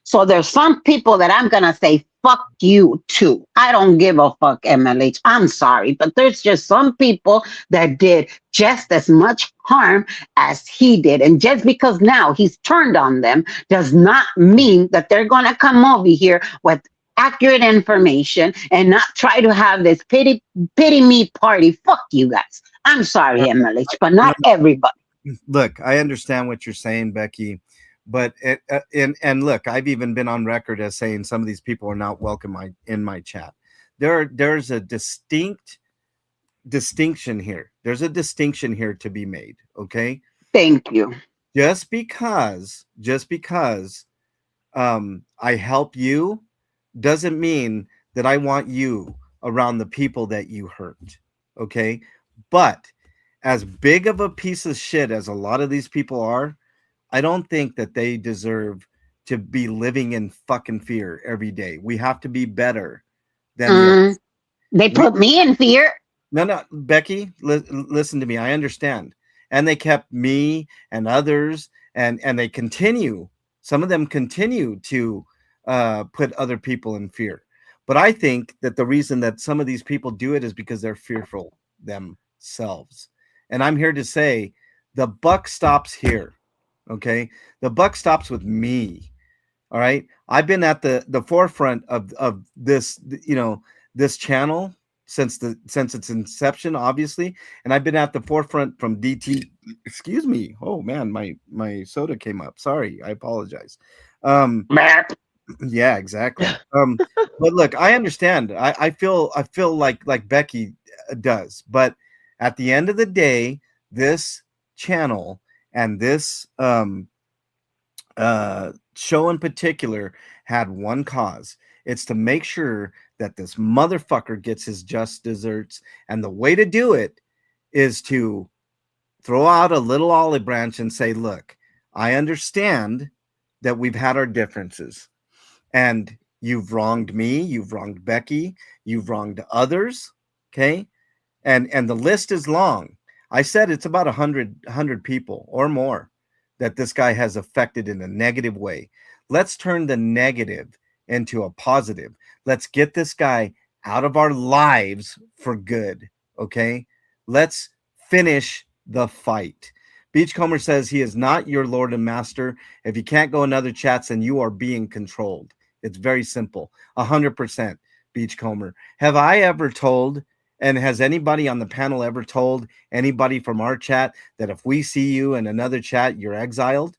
So there's some people that I'm going to say, fuck you too. I don't give a fuck, MLH. I'm sorry, but there's just some people that did just as much harm as he did. And just because now he's turned on them does not mean that they're going to come over here with accurate information and not try to have this pity me party. Fuck you guys. I'm sorry, MLH, but No, not everybody. look, I understand what you're saying, Becky, but and look, I've even been on record as saying some of these people are not welcome in my chat. There's a distinction here. There's a distinction here to be made. Okay, Thank you. just because I help you doesn't mean that I want you around the people that you hurt. Okay, but as big of a piece of shit as a lot of these people are, I don't think that they deserve to be living in fucking fear every day. We have to be better than the Mm, they we put me in fear. no, Becky, listen to me. I understand. And they kept me and others, and they continue. Some of them continue to put other people in fear. But I think that the reason that some of these people do it is because they're fearful themselves. And I'm here to say the buck stops here. Okay, the buck stops with me. All right, I've been at the forefront of this, this channel since its inception, obviously, and I've been at the forefront from DT. Excuse me. Oh man, my soda came up. Sorry, I apologize. Um, Merp. yeah, exactly. But look, I understand. I feel like Becky does, but at the end of the day, this channel and this show in particular had one cause. It's to make sure that this motherfucker gets his just desserts. And the way to do it is to throw out a little olive branch and say, look, I understand that we've had our differences. And you've wronged me, you've wronged Becky, you've wronged others. Okay. And the list is long. I said it's about 100 people or more that this guy has affected in a negative way. Let's turn the negative into a positive. Let's get this guy out of our lives for good. Okay, let's finish the fight. Beachcomber says he is not your lord and master. If you can't go in other chats, then you are being controlled. It's very simple. 100%. Beachcomber, have I ever told, and has anybody on the panel ever told anybody from our chat that if we see you in another chat, you're exiled?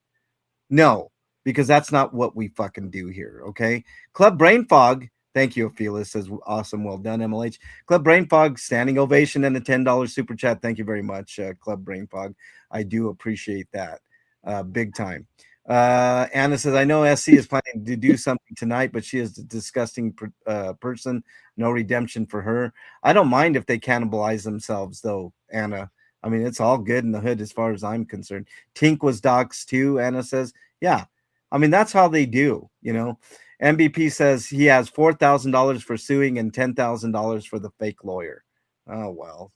No, because that's not what we fucking do here. Okay. Club Brain Fog. Thank you, Ophelia. Says awesome. Well done, MLH. Club Brain Fog, standing ovation and a $10 super chat. Thank you very much, Club Brain Fog. I do appreciate that. Big time. Anna says, I know SC is planning to do something tonight, but she is a disgusting person. No redemption for her. I don't mind if they cannibalize themselves, though, Anna. I mean, it's all good in the hood as far as I'm concerned. Tink was doxxed too, Anna says. Yeah. I mean, that's how they do, MVP says he has $4,000 for suing and $10,000 for the fake lawyer. Oh, well,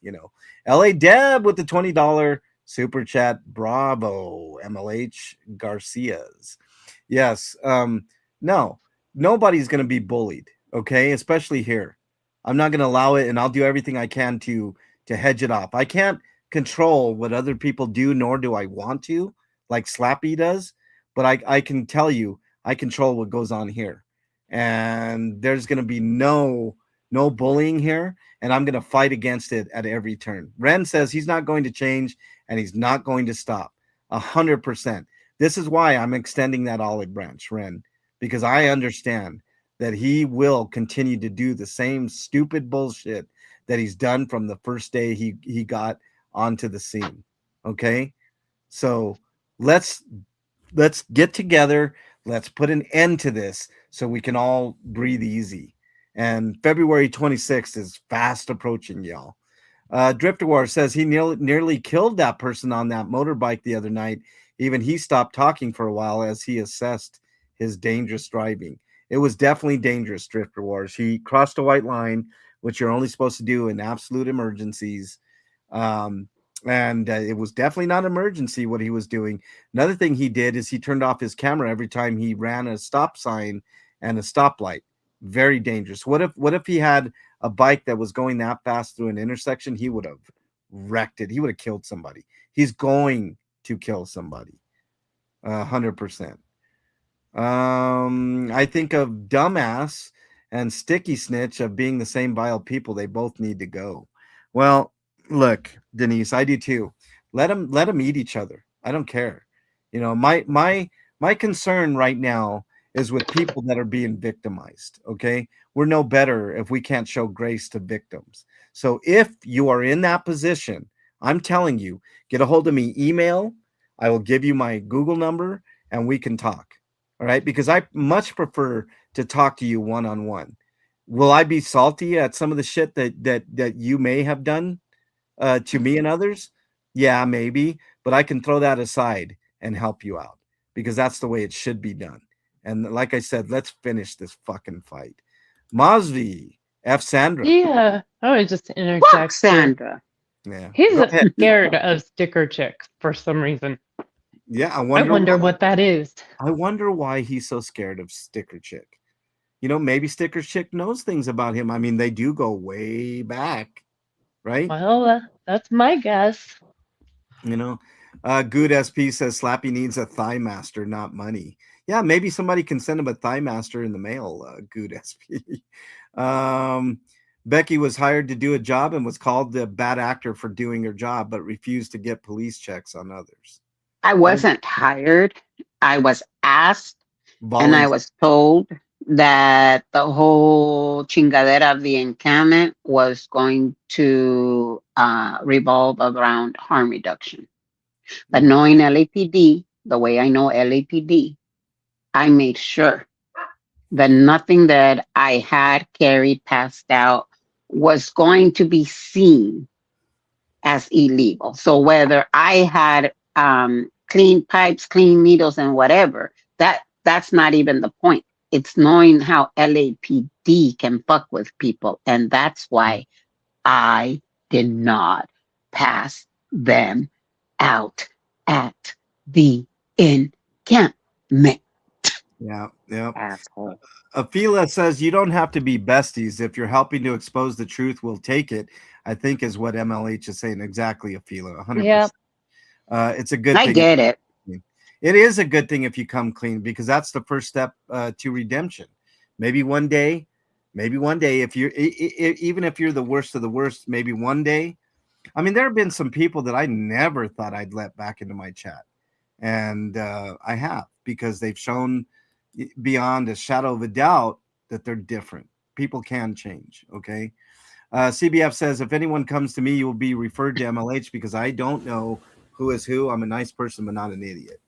LA Deb with the $20 super chat. Bravo, MLH Garcia's. Yes. No, nobody's going to be bullied. Okay. Especially here. I'm not going to allow it. And I'll do everything I can to hedge it off. I can't control what other people do, nor do I want to, like Slappy does. But I can tell you, I control what goes on here. And there's going to be no bullying here. And I'm going to fight against it at every turn. Ren says he's not going to change and he's not going to stop. 100%. This is why I'm extending that olive branch, Ren, because I understand that he will continue to do the same stupid bullshit that he's done from the first day he got onto the scene. Okay? So let's get together. Let's put an end to this so we can all breathe easy. And February 26th is fast approaching, y'all. Drifter War says he nearly killed that person on that motorbike the other night. Even he stopped talking for a while as he assessed his dangerous driving. It was definitely dangerous, Drifter Wars. He crossed a white line, which you're only supposed to do in absolute emergencies. And it was definitely not emergency what he was doing. Another thing he did is he turned off his camera every time he ran a stop sign and a stoplight. Very dangerous. What if he had a bike that was going that fast through an intersection? He would have wrecked it. He would have killed somebody. He's going to kill somebody. 100%. I think of dumbass and sticky snitch of being the same vile people. They both need to go. Well, look, Denise, I do too. Let them eat each other. I don't care. My concern right now is with people that are being victimized. Okay, we're no better if we can't show grace to victims. So if you are in that position, I'm telling you, get a hold of me. Email. I will give you my Google number, and we can talk. All right, because I much prefer to talk to you one on one. Will I be salty at some of the shit that you may have done to me and others? Yeah, maybe, but I can throw that aside and help you out because that's the way it should be done. And like I said, let's finish this fucking fight. Mosby, F. Sandra. Yeah, I would just Fuck interject here. Sandra. Yeah, He's go ahead. scared of sticker chicks for some reason. Yeah, I I wonder wonder why. what that is. I wonder why he's so scared of Sticker Chick. Maybe Sticker Chick knows things about him. I mean, they do go way back, right? Well, that's my guess. You know, Good SP says Slappy needs a thigh master, not money. Yeah, maybe somebody can send him a thigh master in the mail. Good SP. Becky was hired to do a job and was called the bad actor for doing her job, but refused to get police checks on others. I wasn't hired. I was asked, and I Volunteer. was told that the whole chingadera of the encampment was going to revolve around harm reduction. But knowing LAPD, the way I know LAPD, I made sure that nothing that I had carried, passed out, was going to be seen as illegal. So whether I had clean pipes, clean needles, and whatever, that's not even the point. It's knowing how LAPD can fuck with people, and that's why I did not pass them out at the encampment. Yeah. Asshole. Afila says you don't have to be besties. If you're helping to expose the truth, we'll take it. I think is what MLH is saying. Exactly, Afila. 100%. Yeah. It's a good I thing. get it. It is a good thing if you come clean because that's the first step to redemption. Maybe one day, if you're even if you're the worst of the worst, maybe one day. I mean, there have been some people that I never thought I'd let back into my chat, and I have because they've shown beyond a shadow of a doubt that they're different. People can change. Okay. CBF says if anyone comes to me, you will be referred to MLH because I don't know who is who. I'm a nice person, but not an idiot.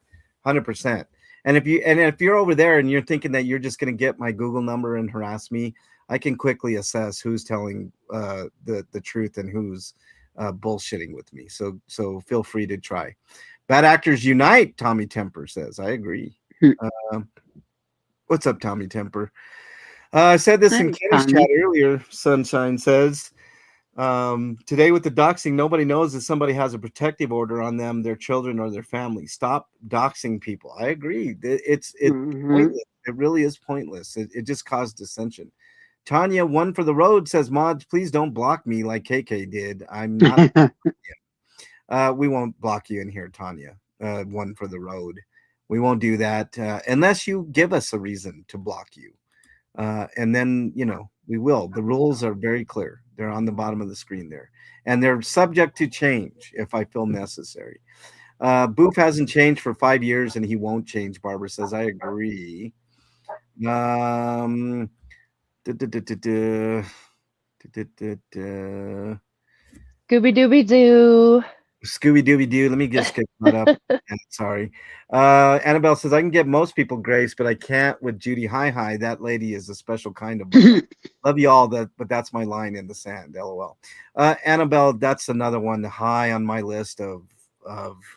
100%. And if you're over there and you're thinking that you're just going to get my Google number and harass me, I can quickly assess who's telling the truth and who's bullshitting with me. So feel free to try. Bad actors unite. Tommy Temper says. I agree. What's up, Tommy Temper? I said this in Kenny's chat earlier. Sunshine says. Today with the doxing, nobody knows if somebody has a protective order on them, their children, or their family. Stop doxing people. I agree. It's pointless. It really is pointless. It just caused dissension. Tanya, one for the road, says, Mods, please don't block me like KK did. I'm not. We won't block you in here, Tanya. One for the road. We won't do that unless you give us a reason to block you. And then, we will. The rules are very clear. They're on the bottom of the screen there. And they're subject to change if I feel necessary. Boof hasn't changed for 5 years and he won't change, Barbara says. I agree. Scooby Dooby Doo. Scooby Dooby Doo. Let me just get caught up. Sorry. Annabelle says I can get most people grace, but I can't with Judy Hi. That lady is a special kind of love you all, but that's my line in the sand. LOL. Annabelle, that's another one high on my list of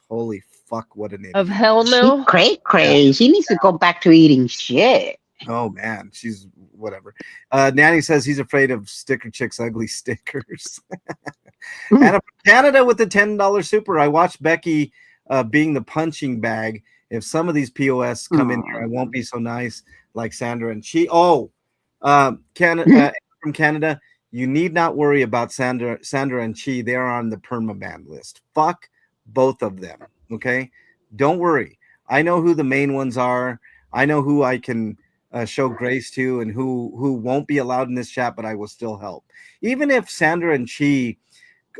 holy fuck, what an idiot. Of hell no. Cray. She needs to go back to eating shit. Oh man, she's whatever. Nanny says he's afraid of sticker chicks, ugly stickers. And Canada with the $10 super. I watched Becky being the punching bag. If some of these POS come in here, I won't be so nice like Sandra. And From Canada, you need not worry about Sandra and Chi. They are on the permaban list. Fuck both of them. Okay, don't worry. I know who the main ones are. I know who I can show grace to, and who won't be allowed in this chat, but I will still help. Even if Sandra and Chi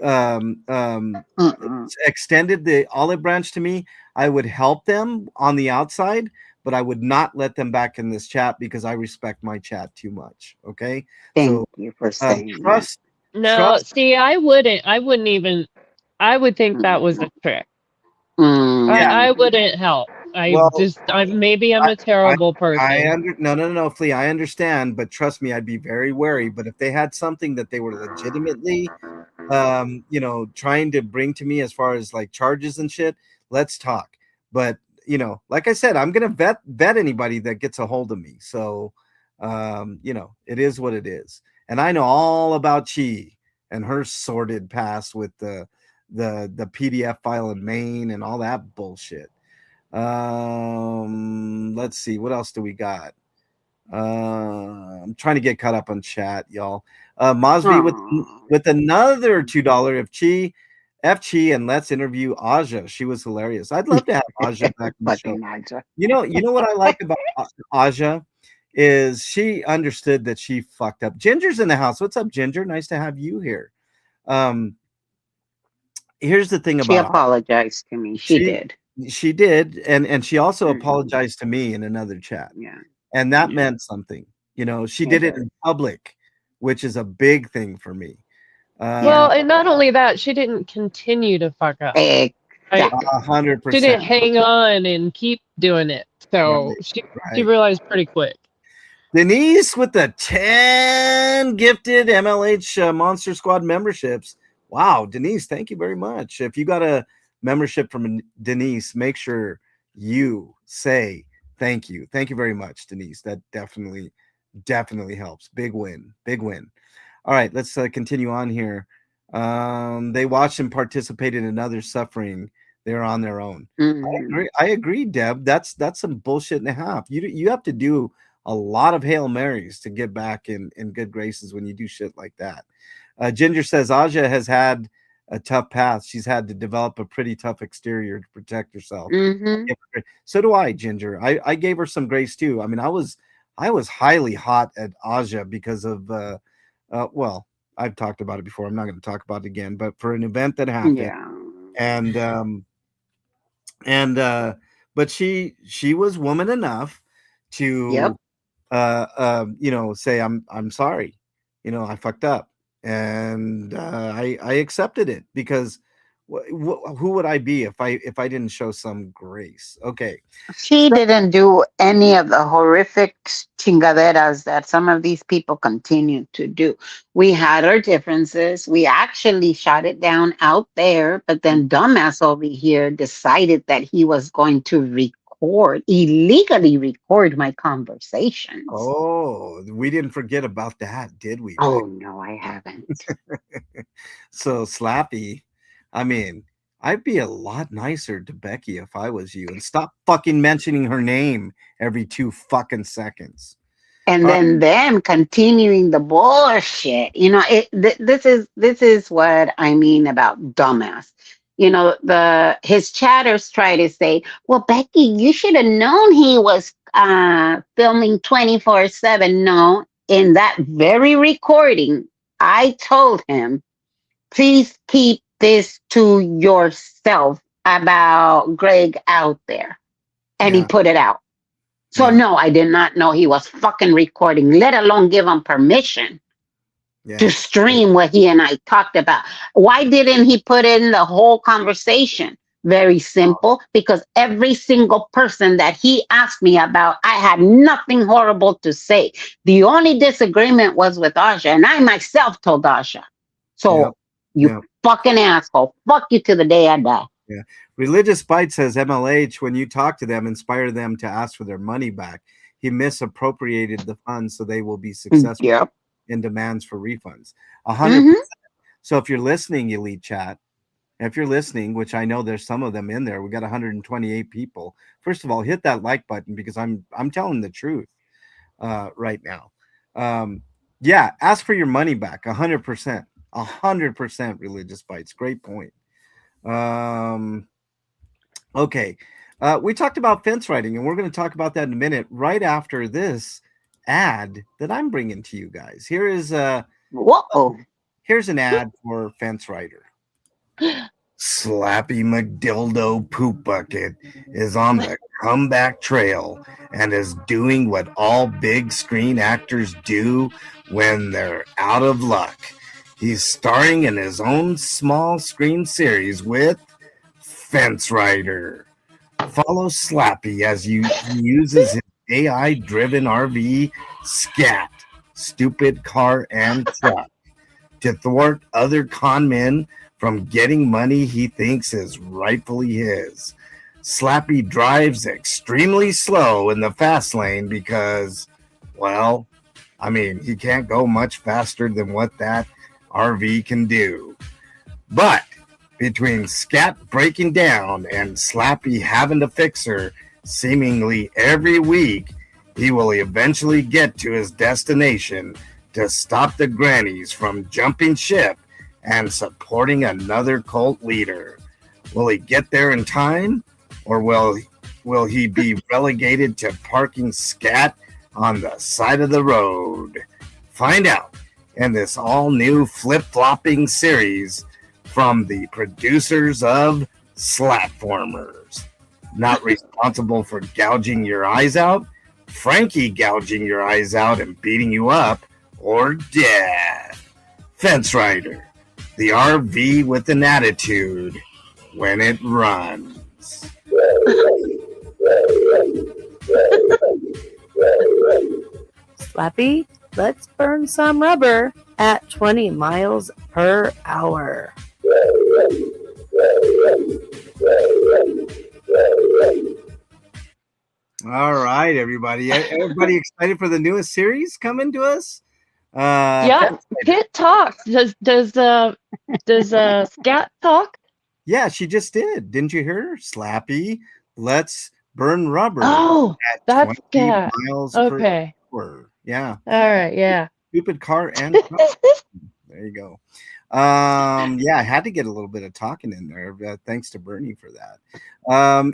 um, um, Mm-mm. extended the olive branch to me, I would help them on the outside, but I would not let them back in this chat because I respect my chat too much. Okay, Thank so you for saying that. trust, No, trust. see, I wouldn't even, I would think that was a Mm. trick. Yeah. I Mm. wouldn't help. Well, Maybe I'm I, a I, terrible person. no, no, no, no, Flea. I understand, but trust me, I'd be very wary. But if they had something that they were legitimately trying to bring to me as far as like charges and shit, let's talk. But like I said, I'm gonna vet anybody that gets a hold of me. So it is what it is. And I know all about Chi and her sordid past with the PDF file in Maine and all that bullshit. Let's see, what else do we got? I'm trying to get caught up on chat, y'all. Mosby Aw. with another $2 F Chi, and let's interview Aja. She was hilarious. I'd love to have Aja back in the show. Fucking Naja. You know what I like about Aja is she understood that she fucked up. Ginger's in the house. What's up, Ginger? Nice to have you here. Um, Here's the thing She about apologized to me. She she did. she did, and she also Hmm. apologized to me in another chat, Yeah. and that Yeah. meant something. She It did it did. in public, which is a big thing for me. Yeah. Well, and not only that, she didn't continue to fuck up. Right? A Exactly. hundred She didn't percent. hang on and keep doing it. Right, So she right. realized pretty quick. Denise with the 10 gifted MLH Monster Squad memberships. Wow, Denise, thank you very much. If you got a membership from Denise, make sure you say thank you. Thank you very much, Denise. That definitely helps. Big win. Big win. All right, let's continue on here. They watched and participated in others' suffering. They're on their own. Hmm. I agree, Deb. That's some bullshit and a half. You have to do a lot of Hail Marys to get back in good graces when you do shit like that. Ginger says Aja has had a tough path. She's had to develop a pretty tough exterior to protect herself. Hmm. So do I, Ginger. I gave her some grace too. I mean, I was highly hot at Aja because of well, I've talked about it before. I'm not going to talk about it again, but for an event that happened, Yeah. and and but she was woman enough Yep. to say I'm sorry, I fucked up, and I accepted it because who would I be if I didn't show some grace? Okay, She so didn't do any of the horrific chingaderas that some of these people continue to do. We had our differences. We actually shot it down out there, but then dumbass over here decided that he was going to illegally record my conversations. oh, we didn't forget about that, did we, Oh Beck? no, I haven't. So Slappy, I mean, I'd be a lot nicer to Becky if I was you, and stop fucking mentioning her name every 2 fucking seconds. And All right. then them continuing the bullshit. This is what I mean about dumbass. The his chatters try to say, well, Becky, you should have known he was filming 24/7. No, in that very recording, I told him, please keep this to yourself about Greg out there. And he Yeah, put it out. So yeah, no, I did not know he was fucking recording, let alone give him permission to yeah. stream what he and I talked about. Why didn't he put in the whole conversation? Very simple, because every single person that he asked me about, I had nothing horrible to say. The only disagreement was with Asha, and I myself told Asha. Yep, So, you yep, fucking asshole, fuck you to the day I die. yeah. Religious Bite says MLH, when you talk to them, inspire them to ask for their money back. He misappropriated the funds, so they will be successful Yep. in demands for refunds. 100%. Mm-hmm. So if you're listening, Elite Chat, if you're listening, which I know there's some of them in there, we got 128 people. First of all, hit that like button because I'm telling the truth right now. Yeah, ask for your money back. 100%. 100% religious bites. Great point. Um, okay. We talked about fence riding, and we're going to talk about that in a minute, right after this ad that I'm bringing to you guys. Whoa. Here's an ad for fence rider. Slappy McDildo Poop Bucket is on the comeback trail and is doing what all big screen actors do when they're out of luck. He's starring in his own small screen series with Fence Rider. Follow Slappy as he uses his AI driven RV Scat, stupid car, and truck to thwart other con men from getting money he thinks is rightfully his. Slappy drives extremely slow in the fast lane because, well, I mean, he can't go much faster than what that RV can do. But between Scat breaking down and Slappy having to fix her seemingly every week, he will eventually get to his destination to stop the grannies from jumping ship and supporting another cult leader. Will he get there in time, or will he be relegated to parking Scat on the side of the road? Find out in this all-new flip-flopping series from the producers of Slapformers. Not responsible for gouging your eyes out, Frankie gouging your eyes out and beating you up, or death. Fence Rider, the RV with an attitude when it runs. Slappy, let's burn some rubber at 20 miles per hour. All right, everybody. Everybody excited for the newest series coming to us? Yeah, Kit talks. Does Scat talk? Yeah, she just did. Didn't you hear her? Slappy, let's burn rubber Oh, at that's 20 Scat. miles Okay. per hour. Yeah. All right. Yeah. Stupid car and truck. There you go. Yeah, I had to get a little bit of talking in there. Thanks to Bernie for that.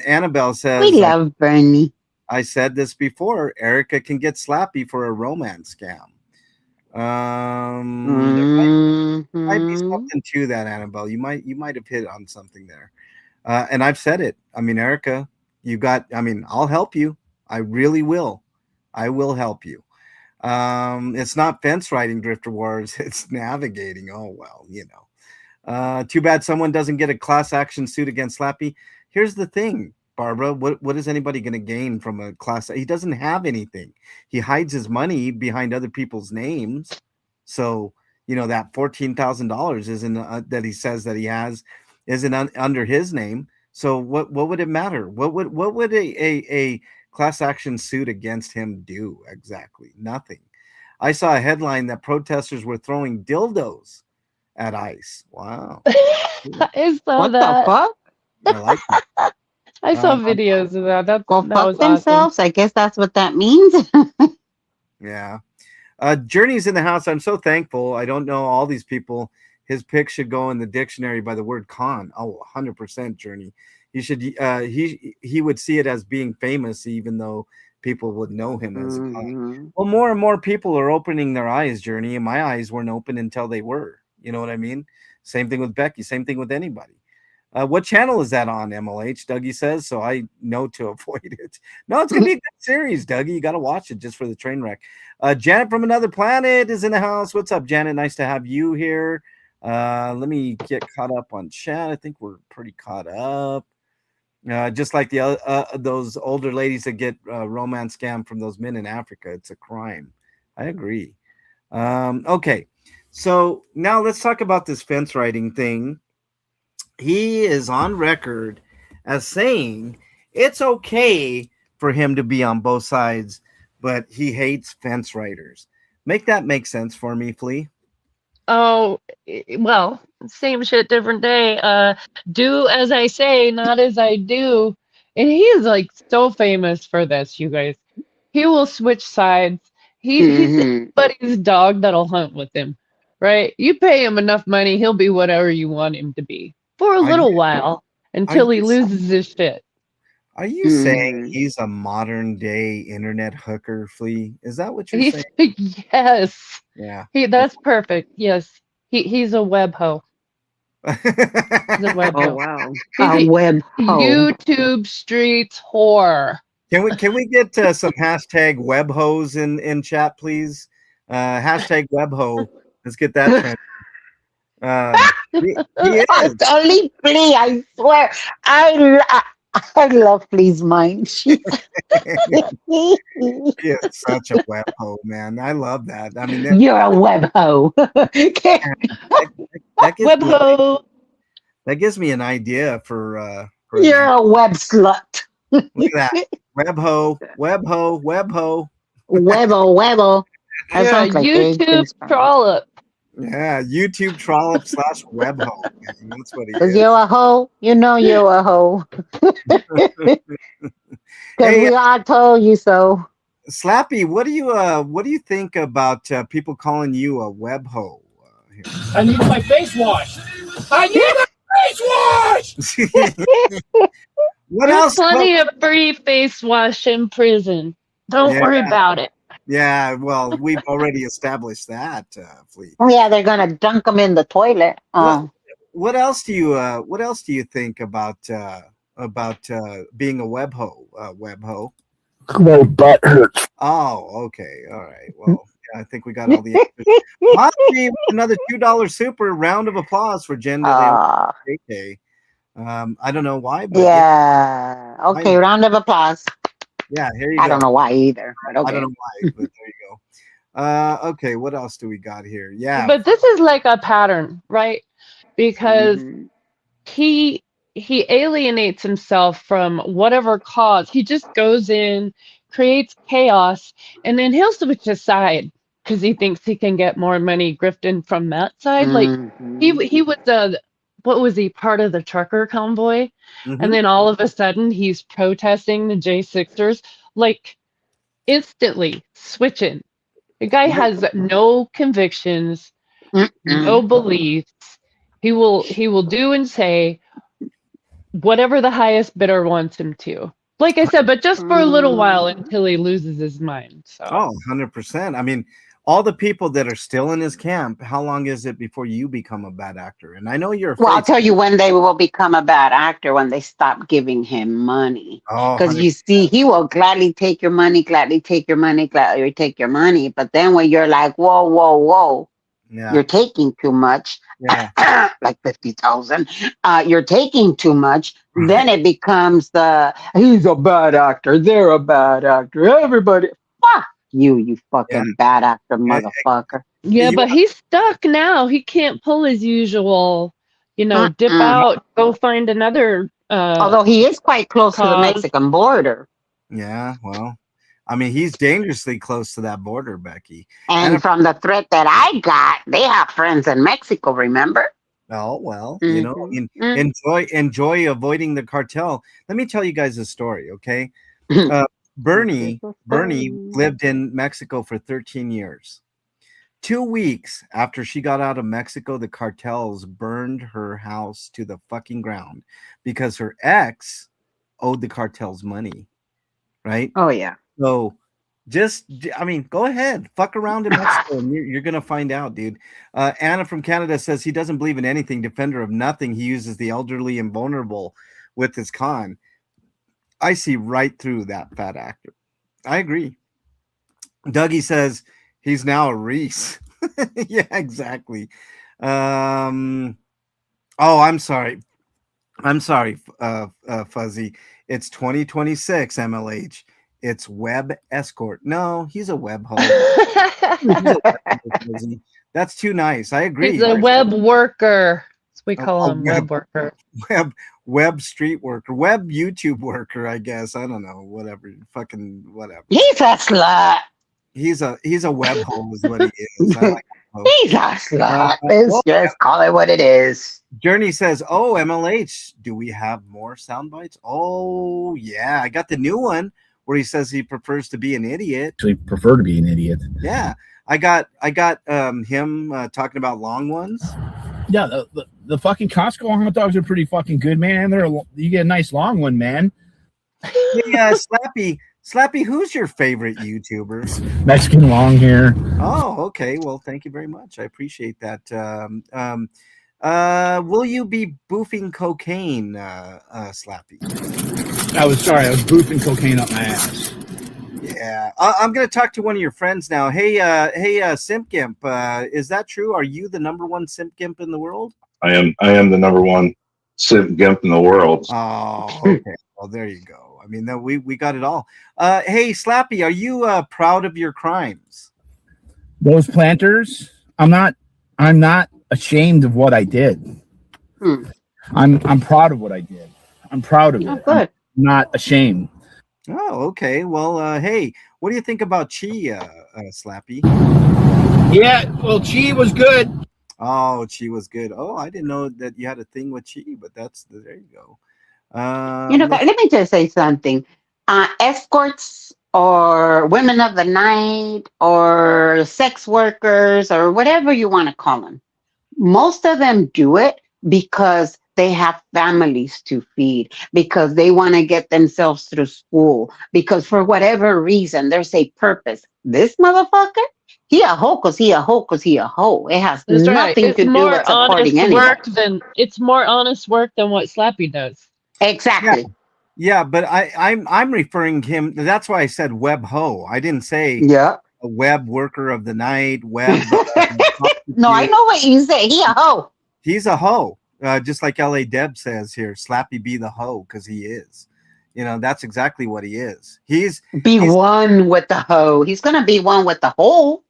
Annabelle says, We love Bernie. I said this before, Erica can get Slappy for a romance scam. There might be something to that, Annabelle. You might have hit on something there. And I've said it. I mean, Erica, I'll help you. I really will. I will help you. It's not fence riding Drifter Wars, it's navigating. Oh well, too bad someone doesn't get a class action suit against Slappy. Here's the thing, Barbara. What is anybody going to gain from a class? He doesn't have anything. He hides his money behind other people's names. So that $14,000 isn't that he says that he has isn't under his name. So what would it matter? What would a class action suit against him do exactly? Nothing. I saw a headline that protesters were throwing dildos at ICE. Wow. I saw What that. the fuck? I like that. I saw videos of that. Go That fuck was themselves? I guess that's what that means. Yeah. Journey's in the house. I'm so thankful. I don't know all these people. His pick should go in the dictionary by the word con. Oh, 100% Journey. He should he would see it as being famous, even though people would know him as a con. Well, more and more people are opening their eyes, Journey, and my eyes weren't open until they were. You know what I mean? Same thing with Becky, same thing with anybody. What channel is that on, MLH? Dougie says, so I know to avoid it. No, it's going to be a good series, Dougie. You got to watch it just for the train wreck. Janet from Another Planet is in the house. What's up, Janet? Nice to have you here. Let me get caught up on chat. I think we're pretty caught up. Just like those older ladies that get romance scam from those men in Africa. It's a crime. I agree. Okay, so now let's talk about this fence riding thing. He is on record as saying it's okay for him to be on both sides, but he hates fence riders. Make that make sense for me, Flea. Oh, well, same shit, different day. Do as I say, not as I do. And he is like so famous for this, you guys. He will switch sides. He's Mhm. anybody's dog that'll hunt with him, right? You pay him enough money, he'll be whatever you want him to be for a Are you little while are until you he loses his shit. are you saying Mhm. he's a modern day internet hooker, Flea? Is that what you're He's saying? yes. Yeah. That's perfect. Yes. He's a web hoe. He's a web Oh hoe. wow. He's A a web hoe. YouTube streets whore. Can we get some hashtag webhos in chat, please? Hashtag webho. Let's get that trend. He is. Only Flea, I swear. I love Flea's mind. She's He is such a webho, man. I love that. I mean, You're a web hoe. that, that gives Web me hoe. that gives me an idea for a You're name. a web slut. Look at that. Webho, webho, webho. Webo, webo. That You're a sounds like eggs in YouTube Spanish. trollop. Yeah, YouTube trollop slash webho. Man. That's what he Because is. you're a hoe, you know you're a hoe. Because Hey, we all told you so. Slappy, what do you think about people calling you a webho here? I need my face washed. I need my face washed. What There's else? plenty of free face wash in prison. Don't Yeah, worry about it. yeah. Well, we've already established that, Flea. Oh, yeah, they're going to dunk them in the toilet. What Oh. what else do you think about being a webho? Webho. My butt hurts. Oh, okay. All right. Well, yeah, I think we got all the answers. Moxie with another $2 super round of applause for Jen De Leon JK. I don't know why, but Yeah. Okay, round of applause. yeah, here you I go. don't know why either, but I don't okay. know why, but there you go. Okay, what else do we got here? Yeah. But this is like a pattern, right? Because Mhm. he he alienates himself from whatever cause. He just goes in, creates chaos, and then he'll switch his side because he thinks he can get more money grifting from that side. Like Mhm. he was what was he, part of the trucker convoy? And Hmm. then all of a sudden he's protesting the J6ers, like instantly switching. The guy has no convictions, no Mm-mm. beliefs. He will do and say whatever the highest bidder wants him to. Like I said, but just for a little while Mm. until he loses his mind. So Oh, 100%. I mean, all the people that are still in his camp, how long is it before you become a bad actor? And I know you're Well, I'll afraid. tell you when they will become a bad actor when they stop giving him money. Oh, Because you see, he will gladly take your money, gladly take your money, gladly take your money. But then when you're like, whoa, whoa, whoa, yeah, you're taking too much, yeah. like 50,000, you're taking too much, then it becomes he's a bad actor, they're a bad actor, everybody, fuck you Yeah. fucking bad actor, Yeah, motherfucker. yeah, you, but he's stuck now. He can't pull his usual, dip Mm-mm. out, go find another Although he is quite close to the cause. Mexican border. yeah, well, I mean, he's dangerously close to that border, Becky. And And from the threat that I got, they have friends in Mexico, remember? oh, well, I Mm-hmm. mean, enjoy avoiding the cartel. Let me tell you guys a story, okay? Uh, Bernie lived in Mexico for 13 years. 2 weeks after she got out of Mexico, the cartels burned her house to the fucking ground because her ex owed the cartels money, right? Oh, yeah. So I mean, go ahead, fuck around in Mexico, and you're gonna find out, dude. Anna from Canada says he doesn't believe in anything, defender of nothing. He uses the elderly and vulnerable with his con. I see right through that fat actor. I agree. Dougie says he's now a Reese. Yeah, exactly. Um, oh, I'm sorry. I'm sorry, Fuzzy. It's 2026, MLH. It's web escort. No, he's a web hoe. He's a web hoe, Fuzzy. That's too nice. I agree. He's a web worker. That's what we call A him, web worker. web street worker, web YouTube worker, I guess. I don't know, whatever. Fucking whatever. He's a slut. He's a web hoe is what he is. I like web hoe. He's a slut. Well, Let's just call it what it is. Journey says, "Oh, MLH, do we have more sound bites? Oh, yeah, I got the new one. where he says he prefers to be an idiot. Actually, prefer to be an idiot. Yeah, I got him talking about long ones. Yeah, the fucking Costco hot dogs are pretty fucking good, man. You get a nice long one, man. Hey, Slappy, who's your favorite YouTuber? Mexican long hair. Oh, okay. Well, thank you very much. I appreciate that. Will you be boofing cocaine, Slappy? I was boofing cocaine up my ass. Yeah, I'm gonna talk to one of your friends now. Hey, Simp Gimp, is that true? Are you the number one Simp Gimp in the world? I am the number one simp gimp in the world. Oh, okay. Well, there you go. I mean, we got it all. Hey, Slappy, are you proud of your crimes? Those planters, I'm not ashamed of what I did. I'm proud of what I did. I'm proud of it. Good. I'm not ashamed. Oh, okay. Well, hey, what do you think about Chi, Slappy? Yeah, well, Chi was good. Oh, Chi was good. Oh, I didn't know that you had a thing with Chi, but there you go. Let me just say something. Escorts or women of the night or sex workers or whatever you want to call them, most of them do it because they have families to feed, because they want to get themselves through school, because for whatever reason, there's a purpose. This motherfucker, he a hoe because he a hoe because he a hoe. It has That's right. nothing It's to do more with honest supporting anybody. work than it's more honest work than what Slappy does. Exactly. Yeah, but I'm referring him. That's why I said web hoe. I didn't say Yeah. a web worker of the night. Web. No, I know what you say. He a hoe. He's a hoe, just like LA Deb says here. Slappy be the hoe because he is. That's exactly what he is. He's one with the hoe. He's gonna be one with the hole.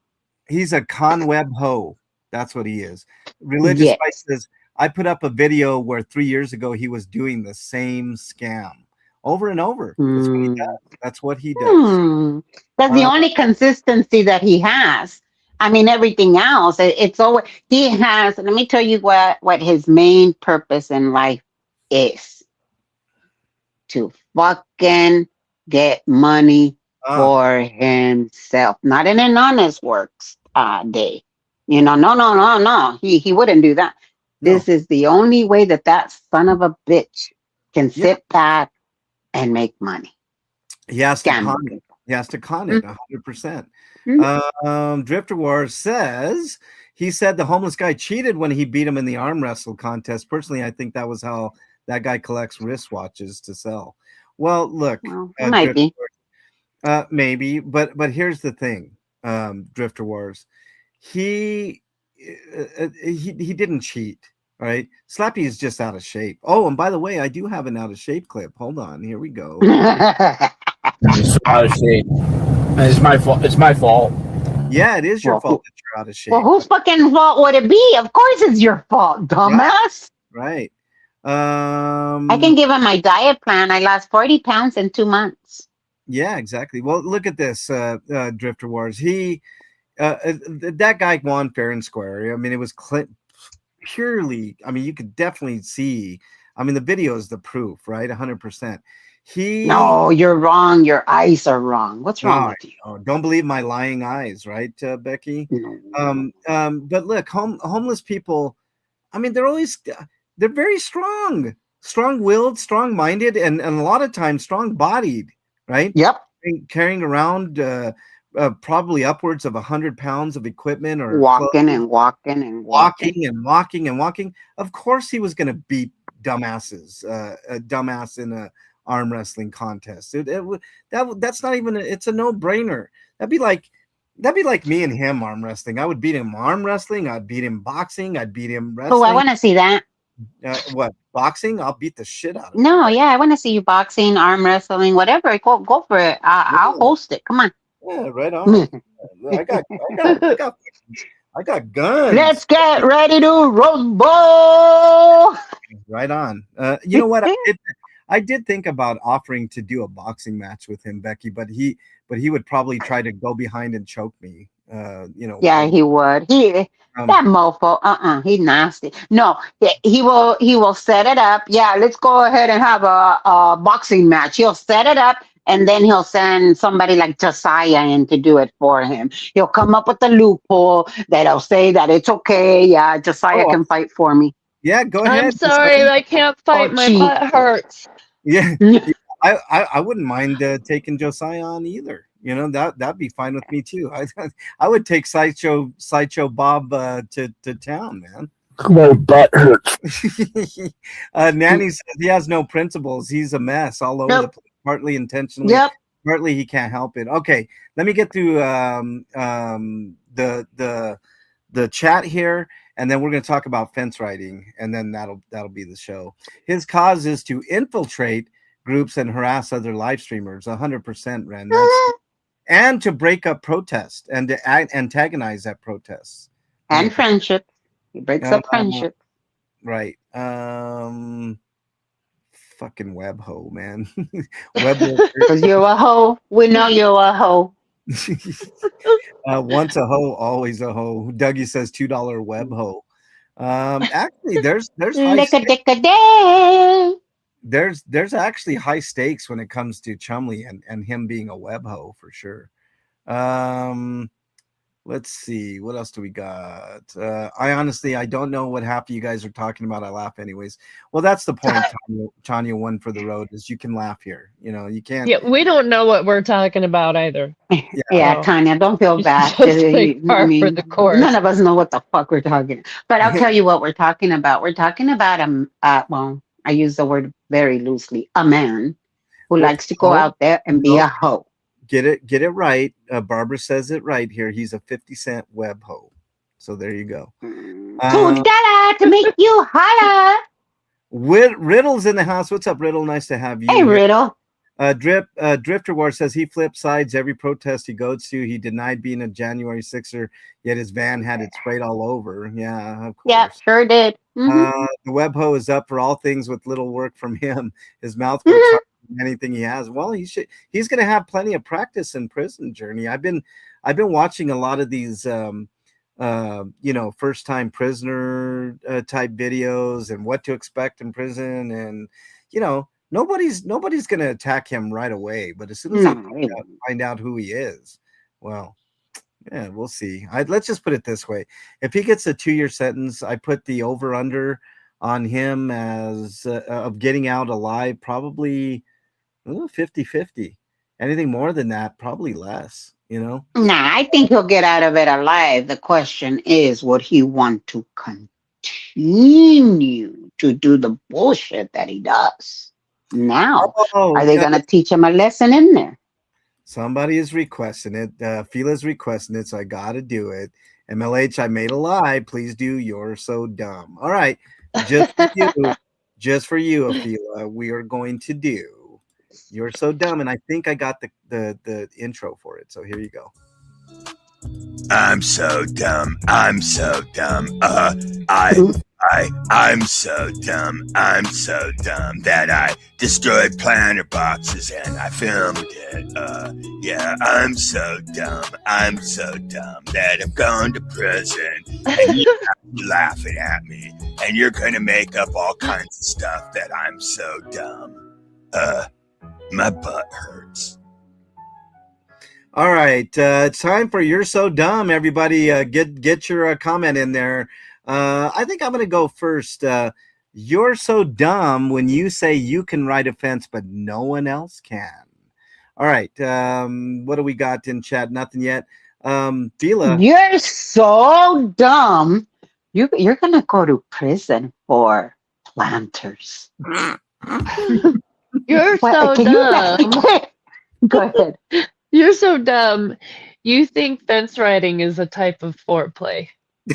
He's a conweb hoe. That's what he is. Religious Yes. Spice says, I put up a video where 3 years ago he was doing the same scam over and over. That's what he does. That's what he does. That's the only consistency that he has. I mean, everything else, it's always he has. Let me tell you what his main purpose in life is: to fucking get money for himself, not in an honest works day. No. He wouldn't do that. No. This is the only way that son of a bitch can sit back and make money. He has to Scam con it. He has to con it 100%. Drifter Wars says he said the homeless guy cheated when he beat him in the arm wrestle contest. Personally, I think that was how that guy collects wristwatches to sell. Well, look, it might be. Maybe, but here's the thing, Drifter Wars. He didn't cheat, right? Slappy is just out of shape. Oh, and by the way, I do have an out of shape clip. Hold on, here we go. It's out of shape. It's my fault. It's my fault. Yeah, it is your fault that you're out of shape. Well, whose fucking fault would it be? Of course it's your fault, dumbass. Right. I can give him my diet plan. I lost 40 pounds in 2 months. Yeah, exactly. Well, look at this, Drifter Wars. That guy won fair and square. I mean, it was purely. I mean, you could definitely see. I mean, the video is the proof, right? 100%. No, you're wrong. Your eyes are wrong. What's wrong with you? Oh, don't believe my lying eyes, right, Becky? No. But look, homeless people. I mean, they're very strong-willed, strong-minded, and a lot of times strong-bodied, right? Yep. Carrying around probably upwards of 100 pounds of equipment, or walking. Of course, he was going to beat dumbasses, a dumbass in a arm wrestling contest. That's not even. It's a no-brainer. That'd be like me and him arm wrestling. I would beat him arm wrestling. I'd beat him boxing. I'd beat him wrestling. Oh, I want to see that. What, boxing? I'll beat the shit out of him. No, yeah, I want to see you boxing, arm wrestling, whatever. Go for it. I'll host it. Come on. Yeah, right on. I got guns. Let's get ready to rumble. Right on. You know what? I did think about offering to do a boxing match with him, Becky, but he would probably try to go behind and choke me. Yeah, he would. That mofo, he's nasty. No, he will set it up. Yeah, let's go ahead and have a boxing match. He'll set it up. and then he'll send somebody like Josiah in to do it for him. He'll come up with a loophole that'll say that it's okay. Yeah, Josiah Oh, can fight for me yeah, go I'm ahead. sorry, I can't or fight. My cheat. butt hurts. Yeah, yeah. I wouldn't mind taking Josiah on either. You know, that'd be fine with me too. I would take Sideshow Bob to town, man. My butt hurts. Nanny says he has no principles. He's a mess all over the Nope. place, partly intentionally, Yep. partly he can't help it. Okay, let me get through the chat here, and then we're going to talk about fence riding, and then that'll be the show. His cause is to infiltrate groups and harass other live streamers. 100%, Ren. And to break up protests and to antagonize that protests. And friendship. He breaks up friendship. Right. Fucking web hoe, man. Web Because you're a hoe. We know you're a hoe. Once a hoe, always a hoe. Dougie says $2 web hoe. Actually, there's high Lick-a-dick-a-day. there's actually high stakes when it comes to Chumley and him being a web hoe for sure. Let's see, what else do we got? I don't know what half of you guys are talking about. I laugh anyways. Well, that's the point. Tanya won for the road is you can laugh here. You know, you can't. Yeah, we don't know what we're talking about either. Yeah, Tanya, don't feel bad. Just like par for the course. None of us know what the fuck we're talking. But I'll tell you what we're talking about. We're talking about well, I use the word very loosely, a man who likes to go out there and be a hoe. Get it right. Barbara says it right here. He's a 50-cent web hoe. So there you go. $2 to make you holler. Riddle's in the house. What's up, Riddle? Nice to have you. Hey, here. Riddle. Drifter War says he flips sides every protest he goes to. He denied being a January 6er, yet his van had it sprayed all over. Yeah, of course. Yeah, sure did. Mm-hmm. The web hoe is up for all things with little work from him. His mouth works hard for anything he has. Well, he's going to have plenty of practice in prison, Journey. I've been watching a lot of these first time prisoner type videos and what to expect in prison, and nobody's going to attack him right away, but as soon as they find out who he is, well, yeah, we'll see. Let's just put it this way. If he gets a 2-year sentence, I put the over under on him as of getting out alive, probably 50-50. Anything more than that, probably less, Nah, I think he'll get out of it alive. The question is, would he want to continue to do the bullshit that he does? Now, are they going to teach him a lesson in there? Somebody is requesting it. Fila's requesting it, so I got to do it. MLH, I made a lie. Please do. You're so dumb. All right. Just for you, Fila, we are going to do You're So Dumb. And I think I got the intro for it. So here you go. I'm so dumb. I'm so dumb. I'm so dumb. I'm so dumb that I destroyed planter boxes and I filmed it. Yeah, I'm so dumb. I'm so dumb that I'm going to prison and you're laughing at me and you're going to make up all kinds of stuff that I'm so dumb. My butt hurts. All right, it's time for You're So Dumb. Everybody, get your comment in there. I think I'm going to go first. You're so dumb when you say you can ride a fence, but no one else can. All right, what do we got in chat? Nothing yet. Fila. You're so dumb. You're going to go to prison for planters. You're so dumb. Go ahead. You're so dumb. You think fence riding is a type of foreplay.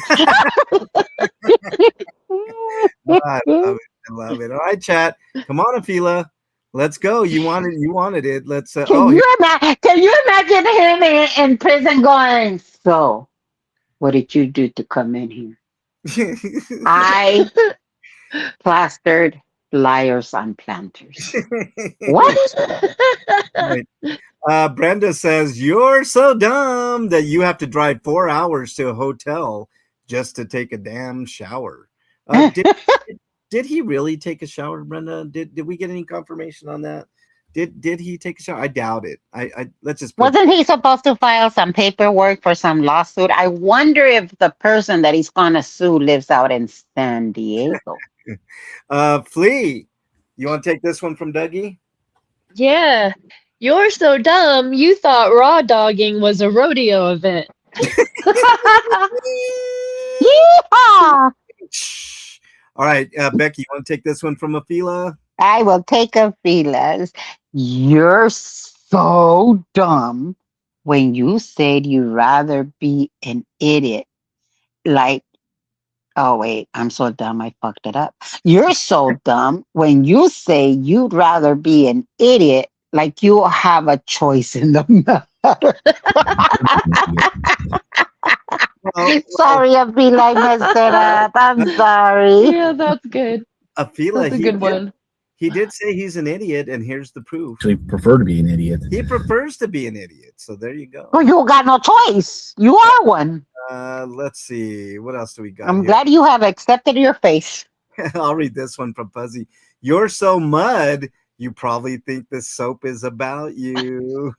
I love it. All right, chat. Come on, Fila. Let's go. You wanted it. Let's. Can you imagine him in prison going, so what did you do to come in here? I plastered liars on planters. What? Right. Brenda says, you're so dumb that you have to drive 4 hours to a hotel just to take a damn shower. Did he really take a shower, Brenda? Did we get any confirmation on that? Did he take a shower? I doubt it. I let's just put. Wasn't he supposed to file some paperwork for some lawsuit? I wonder if the person that he's gonna sue lives out in San Diego. Flea, you want to take this one from Dougie? Yeah. You're so dumb, you thought raw dogging was a rodeo event. Yeehaw! All right, Becky, you want to take this one from Afila? I will take a feelers. You're so dumb when you said you'd rather be an idiot. Like, oh, wait, I'm so dumb, I fucked it up. You're so dumb when you say you'd rather be an idiot, like you have a choice in the matter. Sorry, I feel like messed it up. I'm sorry. Yeah, that's good. Afila, That's a good one. He did say he's an idiot, and here's the proof. Actually, prefer to be an idiot. He prefers to be an idiot. So there you go. Well, you got no choice. You are one. Let's see. What else do we got? I'm here? glad you have accepted your face. I'll read this one from Fuzzy. You're so mud, you probably think this soap is about you.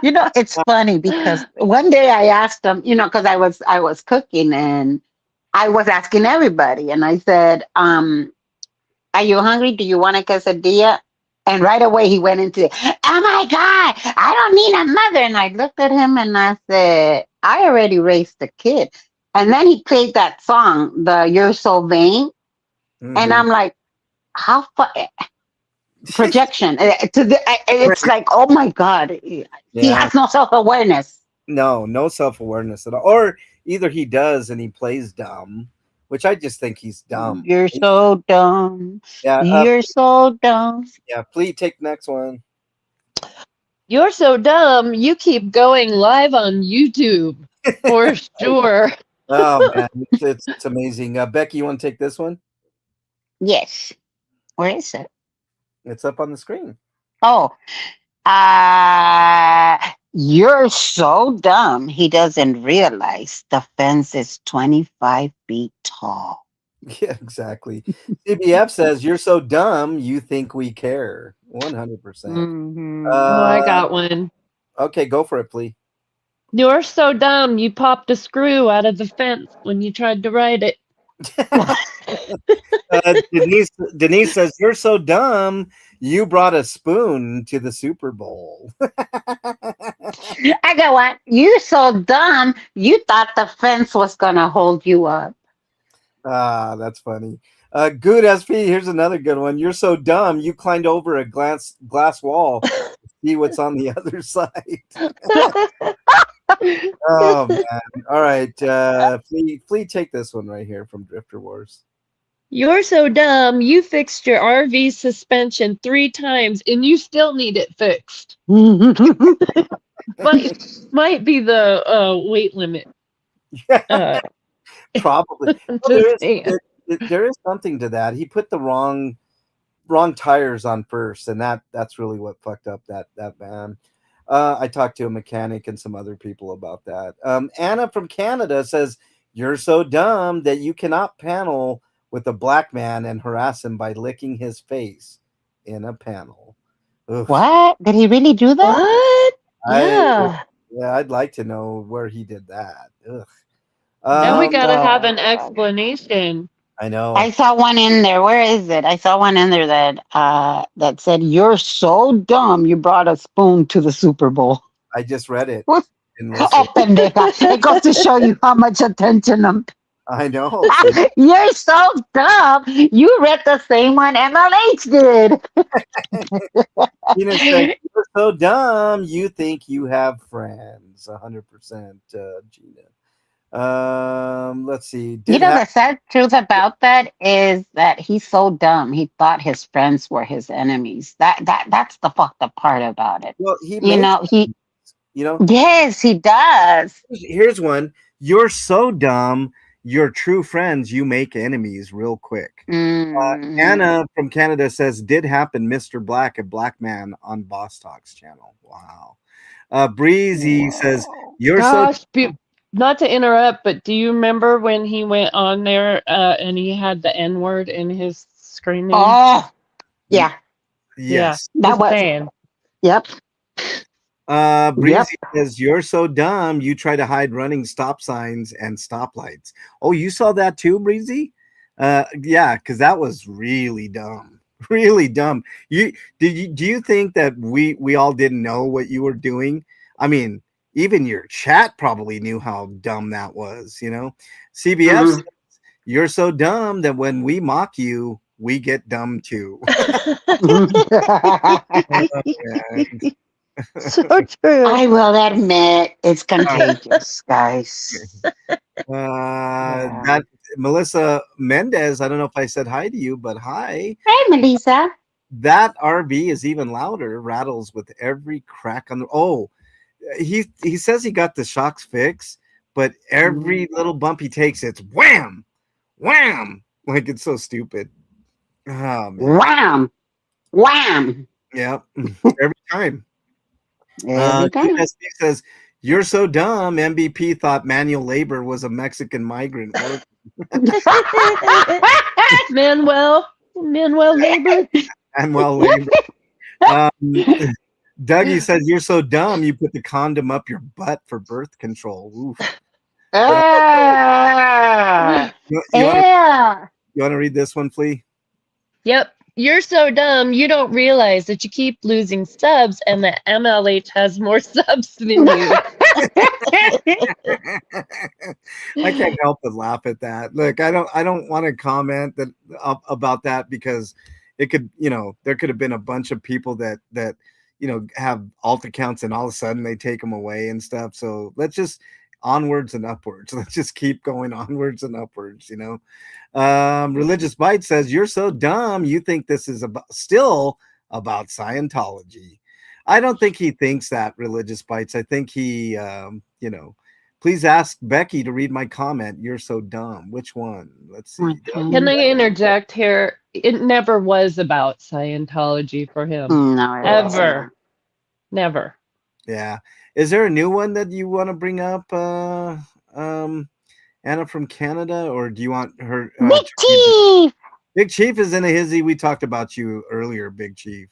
You know, it's funny because one day I asked him, you know, because I was cooking and I was asking everybody, and I said, "Are you hungry? Do you want a quesadilla?" And right away he went into, "Oh my God, I don't need a mother." And I looked at him and I said, "I already raised a kid." And then he played that song, the "You're So Vain," and I'm like, how far? Projection it's like, oh my God, he has no self-awareness. No self-awareness at all. Or either he does and he plays dumb, which I just think he's dumb. You're so dumb. Yeah, You're so dumb. Yeah, please take the next one. You're so dumb, you keep going live on YouTube. For sure. Oh man, it's amazing. Becky, you want to take this one? Yes. Where is it? It's up on the screen. Oh, you're so dumb. He doesn't realize the fence is 25 feet tall. Yeah, exactly. CBF says you're so dumb you think we care. 100%. Mhm. I got one. Okay, go for it, please. You're so dumb, you popped a screw out of the fence when you tried to ride it. Denise says you're so dumb you brought a spoon to the Super Bowl. I got one. You're so dumb. You thought the fence was gonna hold you up. That's funny. Good SP. Here's another good one. You're so dumb you climbed over a glass wall to see what's on the other side. Oh man! All right, Flea, take this one right here from Drifter Wars. You're so dumb, you fixed your RV suspension 3 times and you still need it fixed. Might be the weight limit. Probably. Well, there is something to that. He put the wrong tires on first, and that's really what fucked up that van. I talked to a mechanic and some other people about that. Anna from Canada says, you're so dumb that you cannot panel with a black man and harass him by licking his face in a panel. Oof. What? Did he really do that? What? Yeah, I'd like to know where he did that. Ugh. Now we gotta have an explanation. I know. I saw one in there. Where is it? I saw one in there that said, "You're so dumb, you brought a spoon to the Super Bowl." I just read it. Oh, pendeja. It goes to show you how much attention I'm. I know. You're so dumb. You read the same one MLH did. Tina said, you're so dumb. You think you have friends. 100%, Gina. Let's see. You know, the sad truth about that is that he's so dumb. He thought his friends were his enemies. That's the fucked up part about it. Well, yes, he does. Here's one. You're so dumb. Your true friends, you make enemies real quick. Anna from Canada says, did happen, Mr. Black, a black man on Boss Talks channel. Wow. Breezy says, you're so not to interrupt, but do you remember when he went on there and he had the N-word in his screen name? Oh, yeah. Yes. That Just was. saying. Yep. Breezy says, "You're so dumb. You try to hide running stop signs and stoplights." Oh, you saw that too, Breezy? Yeah, because that was really dumb. Really dumb. Do you think that we all didn't know what you were doing? I mean, even your chat probably knew how dumb that was. CBF says, "You're so dumb that when we mock you, we get dumb too." So true. I will admit it's contagious, guys. Yeah. That Melissa Mendez, I don't know if I said hi to you, but hi. Hey, Melissa. That RV is even louder, rattles with every crack on the. Oh, he says he got the shocks fixed, but every little bump he takes, it's wham, wham. Like it's so stupid. Oh man. Wham! Wham! Yeah, every time. Every time. TSP says, "You're so dumb." MVP thought manual labor was a Mexican migrant worker. Manuel labor. Manuel labor. Dougie says, "You're so dumb. You put the condom up your butt for birth control." Oof. You want to read this one, Flea? Yep. You're so dumb, you don't realize that you keep losing subs and that MLH has more subs than you. I can't help but laugh at that. Look, I don't want to comment about that because it could, there could have been a bunch of people that have alt accounts and all of a sudden they take them away and stuff. So let's just onwards and upwards. Let's just keep going onwards and upwards. Religious Bite says, "You're so dumb. You think this is still about Scientology." I don't think he thinks that, Religious Bites. I think he, please ask Becky to read my comment. "You're so dumb." Which one? Let's see. Can I interject here? It never was about Scientology for him. No, ever. Never. Yeah. Is there a new one that you want to bring up, Anna from Canada, or do you want her? Big Chief. Big Chief is in a hizzy. We talked about you earlier, Big Chief.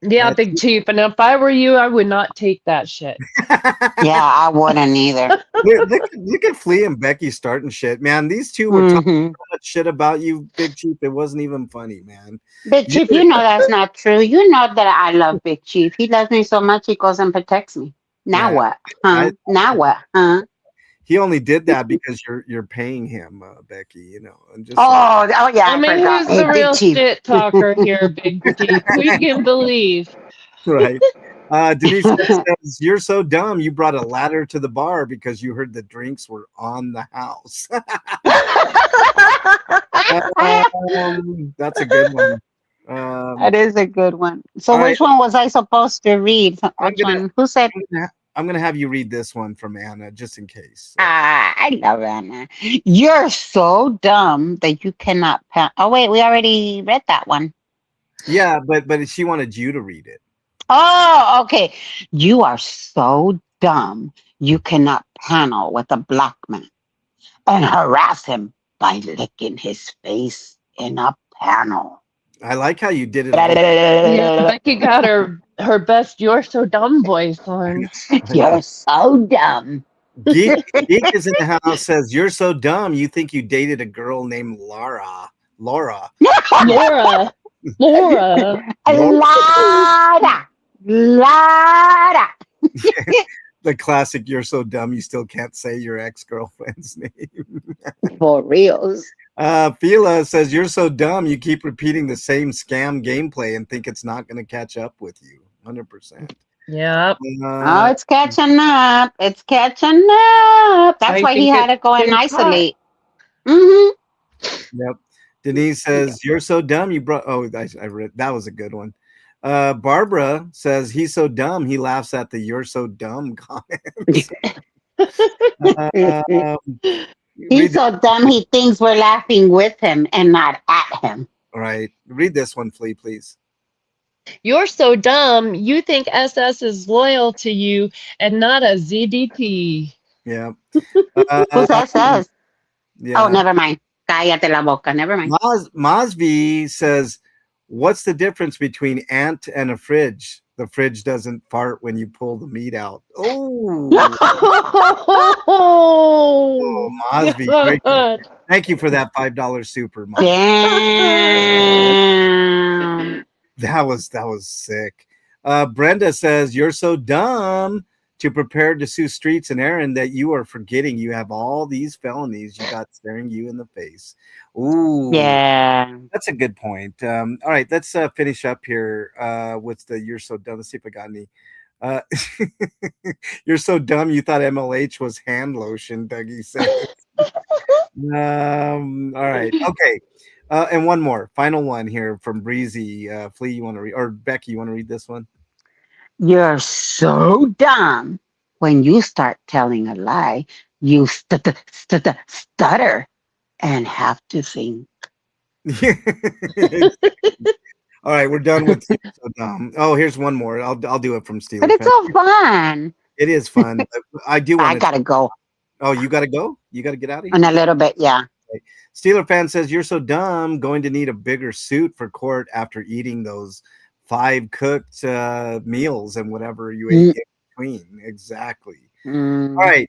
Yeah, Big Chief. And if I were you, I would not take that shit. Yeah, I wouldn't either. Look at Flea and Becky starting shit, man. These two were talking so much shit about you, Big Chief. It wasn't even funny, man. Big Chief, you know that's not true. You know that I love Big Chief. He loves me so much he goes and protects me. Now what? Huh? Now what? Huh? He only did that because you're paying him, Becky. And just yeah. I mean, who's the real shit talker here, Big Chief? We can believe. Right. Denise says, "You're so dumb. You brought a ladder to the bar because you heard the drinks were on the house." That's a good one. That is a good one. So which one was I supposed to read? Which one? Who said? I'm going to have you read this one from Anna, just in case. I love Anna. "You're so dumb that you cannot." Oh wait, we already read that one. Yeah, but she wanted you to read it. Oh, okay. "You are so dumb you cannot panel with a black man and harass him by licking his face in a panel." I like how you did it. Yeah, Becky got her best "You're so dumb" voice on. You're so dumb. Geek is in the house, says, "You're so dumb. You think you dated a girl named Laura." Laura. Lara. The classic, "You're so dumb you still can't say your ex-girlfriend's name." For reals. Fila says, "You're so dumb you keep repeating the same scam gameplay and think it's not going to catch up with you." 100%. Yep. Oh, it's catching up. It's catching up. That's why he had to go and isolate. Yep. Denise says, "You're so dumb you brought." Oh, I read that was a good one. Barbara says, "He's so dumb he laughs at the 'you're so dumb' comments." He's so dumb he thinks we're laughing with him and not at him. Right. Read this one, Flea, please. "You're so dumb you think SS is loyal to you and not a ZDT." Yeah. Who's SS? Yeah. Oh, never mind. Cállate la boca. Never mind. Masvi says, What's the difference between ant and a fridge? The fridge doesn't fart when you pull the meat out. Oh, Oh, Mosby, great. God. Thank you for that $5 super, Mosby. Damn. That was sick. Brenda says you're so dumb to prepare to sue Streets and Aaron that you are forgetting you have all these felonies you got staring you in the face. Ooh, Yeah. that's a good point. All right, let's finish up here with the you're so dumb. Let's see if I got any. Uh, you're so dumb. You thought MLH was hand lotion, Dougie said. All right. Okay. And one more, final one here from Breezy. Flea, you want to read, or Becky, you want to read this one? You're so dumb. When you start telling a lie, you stutter and have to think. All right, we're done with so dumb. Oh, here's one more. I'll do it from But Steeler it's Fan. so fun. It is fun. I do I want to. gotta go Oh, you got to go. You got to get out of here. in a little bit. Yeah. Steeler Fan says you're so dumb. Going to need a bigger suit for court after eating those 5 cooked meals and whatever you ate Mm, in between. Exactly. All mm. right.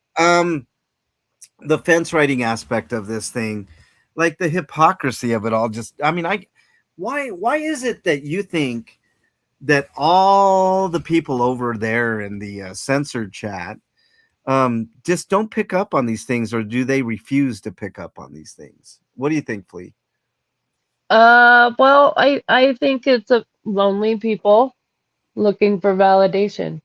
The fence writing aspect of this thing, like the hypocrisy of it all, just I mean, why is it that you think that all the people over there in the censored chat just don't pick up on these things, or do they refuse to pick up on these things? What do you think, Flea? Well, I think it's a lonely people looking for validation.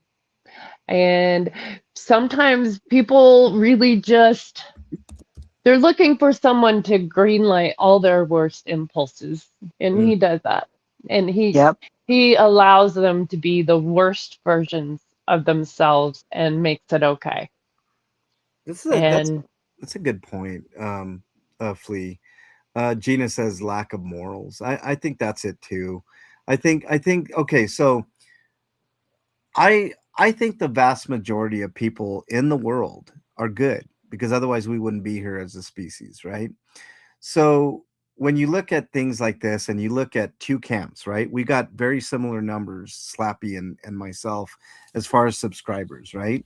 And sometimes people really just they're looking for someone to greenlight all their worst impulses, and Mm, he does that. And Yep. he allows them to be the worst versions of themselves and makes it okay. this is a, And that's a good point, Flea. Gina says lack of morals. I think that's it too. I think okay, so I think the vast majority of people in the world are good because otherwise we wouldn't be here as a species, right? So when you look at things like this and you look at two camps, right? We got very similar numbers, Slappy and myself, as far as subscribers, right?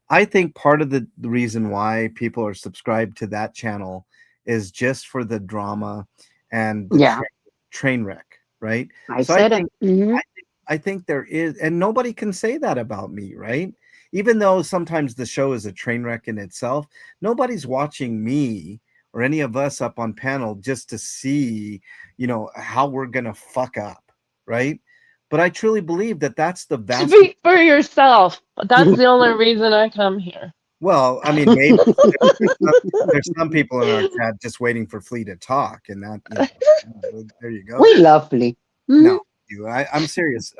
I think part of the reason why people are subscribed to that channel is just for the drama and the Yeah. train wreck, right? I So I said it. think Hmm. I think there is, and nobody can say that about me, right? Even though sometimes the show is a train wreck in itself, nobody's watching me or any of us up on panel just to see, how we're gonna fuck up, right? But I truly believe that that's the vast. speak for yourself. That's the only reason I come here. Well, I mean, maybe there's some people in our chat just waiting for Flea to talk, and that, there you go. We lovely. No, Mhm. I'm serious.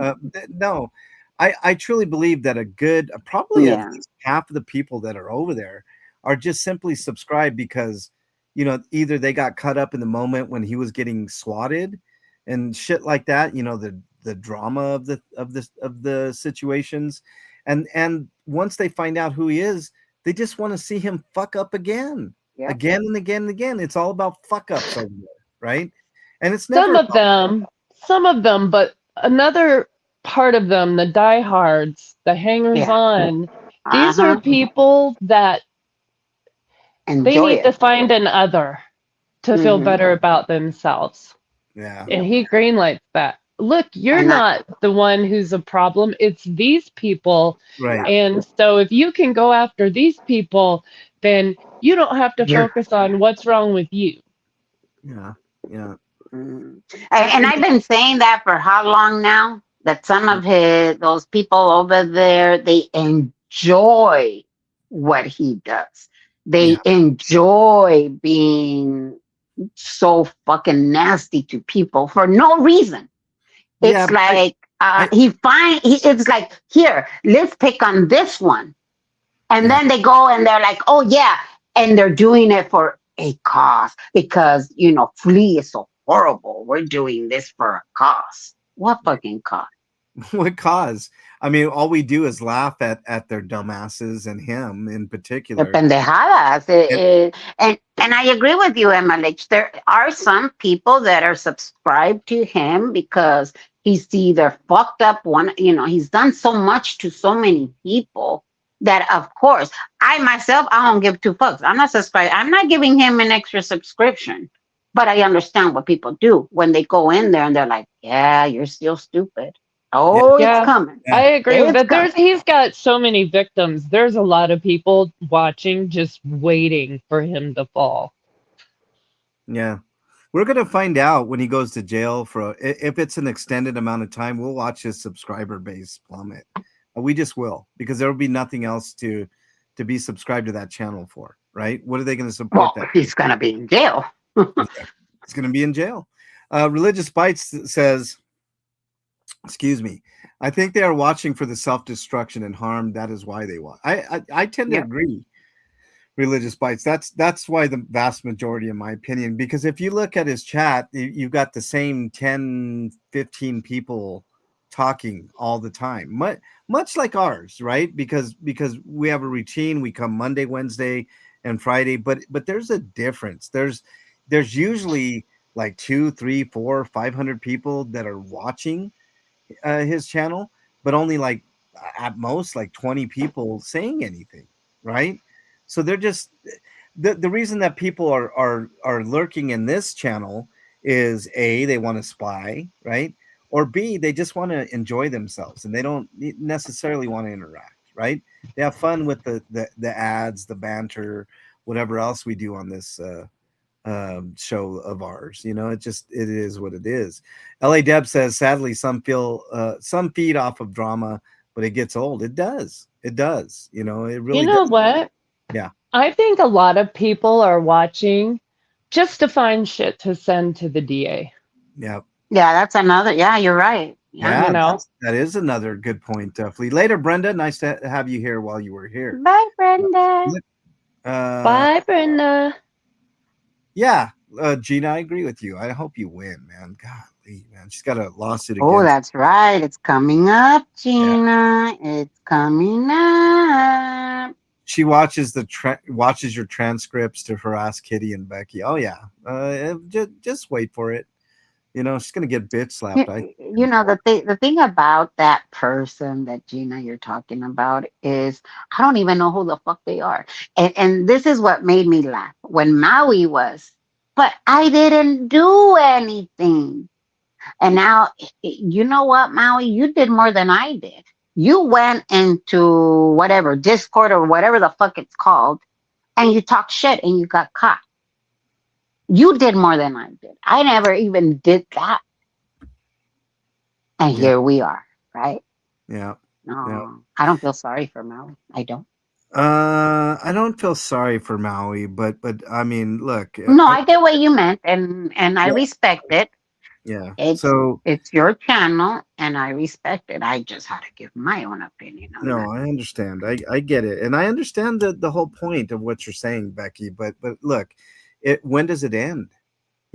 No, I truly believe that a good, probably at Yeah. least half of the people that are over there are just simply subscribed because, either they got caught up in the moment when he was getting swatted and shit like that. The drama of the situations, and once they find out who he is, they just want to see him fuck up Yep. again and again and again. It's all about fuck ups over there, right? And it's Some never of them, some of them, but another part of them, the diehards, the hangers Yeah. on, Uh these are huh. people that they Enjoy need to it. find an other to feel Hmm. better about themselves. yeah. And Yep. he greenlights that. Look, you're And I. not the one who's a problem. It's these people. Right. Yeah. And so if you can go after these people, then you don't have to You're. focus on what's wrong with you. Yeah. Yeah. Mm. And, And and I've been saying that for how long now? That some of those people over there, they enjoy what he does. yeah. They enjoy being so fucking nasty to people for no reason. Yeah, It's but like I it's like, here, let's pick on this one. And yeah. then they go and they're like, oh yeah, and they're doing it for a cause because Flea is so horrible. We're doing this for a cause. What fucking cause? What cause? I mean, all we do is laugh at their dumbasses and him in The particular. pendejadas. And And I agree with you, Emma. Like, there are some people that are subscribed to him because he's either fucked up one, he's done so much to so many people that, of course, I myself, I don't give two fucks. I'm not subscribed. I'm not giving him an extra subscription. But I understand what people do when they go in there and they're like, yeah, you're still stupid. yeah, Oh, it's Yeah, coming. I yeah, agree. It's But coming. he's got so many victims. There's a lot of people watching, just waiting for him to fall. yeah. We're gonna find out when he goes to jail for if it's an extended amount of time. We'll watch his subscriber base plummet. We just will because there will be nothing else to be subscribed to that channel for, right? What are they going to support Well, that? he's going to be in jail. It's going to be in jail. Religious Bites says, excuse me, I think they are watching for the self-destruction and harm. That is why they watch. I tend to Yep. agree. Religious Bites. That's why the vast majority, in my opinion, because if you look at his chat, you've got the same 10, 15 people talking all the time, much like ours, right? Because we have a routine. We come Monday, Wednesday, and Friday, but there's a difference. There's usually like 2, 3, 4, 500 people that are watching his channel, but only like at most like 20 people saying anything, right? So they're just the reason that people are lurking in this channel is A, they want to spy, right? Or B, they just want to enjoy themselves and they don't necessarily want to interact, right? They have fun with the ads, the banter, whatever else we do on this show of ours. It is what it is. La Deb says, sadly, some feed off of drama, but it gets old. It does. It You really know does. what? Yeah. I think a lot of people are watching just to find shit to send to the DA. Yeah. Yeah, that's another. Yeah, you're right. Yeah. You Yeah, know, that is another good point, Flea. Later, Brenda. Nice to have you here while you were here. Bye, Brenda. Uh, bye, Brenda. yeah, Gina, I agree with you. I hope you win, man. Golly, man, she's got a lawsuit Oh, against. that's right. It's coming up, Yeah, Gina. It's coming up. she watches watches your transcripts to harass Kitty and Becky. Oh yeah, just wait for it. She's gonna get bitch slapped. The thing about that person that Gina you're talking about is I don't even know who the fuck they are. And this is what made me laugh when Maui was, but I didn't do anything. And now, you know what, Maui? You did more than I did. You went into whatever, Discord or whatever the fuck it's called, and you talked shit and you got caught. You did more than I did. I never even did that. And Yeah, here we are, right? yeah, yeah. No, I don't feel sorry for Maui. I don't. I don't feel sorry for Maui, but I mean, look, No, I get what you meant, and I yeah, respect it. yeah. It's So it's your channel, and I respect it. I just had to give my own opinion on no, that. I understand. I get it, and I understand the whole point of what you're saying, Becky. But look, when does it end?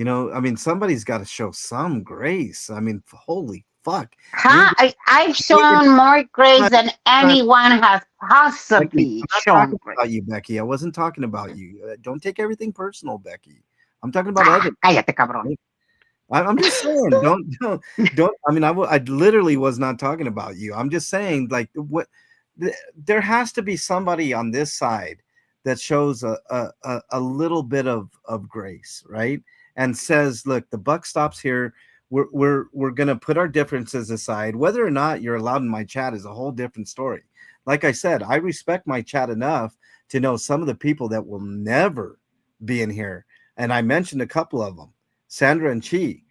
I mean, somebody's got to show some grace. I mean, holy fuck, you ain't, Huh? I've you ain't shown more grace not, than not anyone has Becky. possibly I'm not shown talking grace. about you, Becky. I wasn't talking about you. Don't take everything personal, Becky. I'm talking about Ah, others. cállate, cabrón. Right? I'm just saying, don't. I mean, I literally was not talking about you. I'm just saying, like, there has to be somebody on this side that shows a little bit of grace, right? And says, look, the buck stops here. We're gonna put our differences aside. Whether or not you're allowed in my chat is a whole different story. Like I said, I respect my chat enough to know some of the people that will never be in here, and I mentioned a couple of them. Sandra and Chi.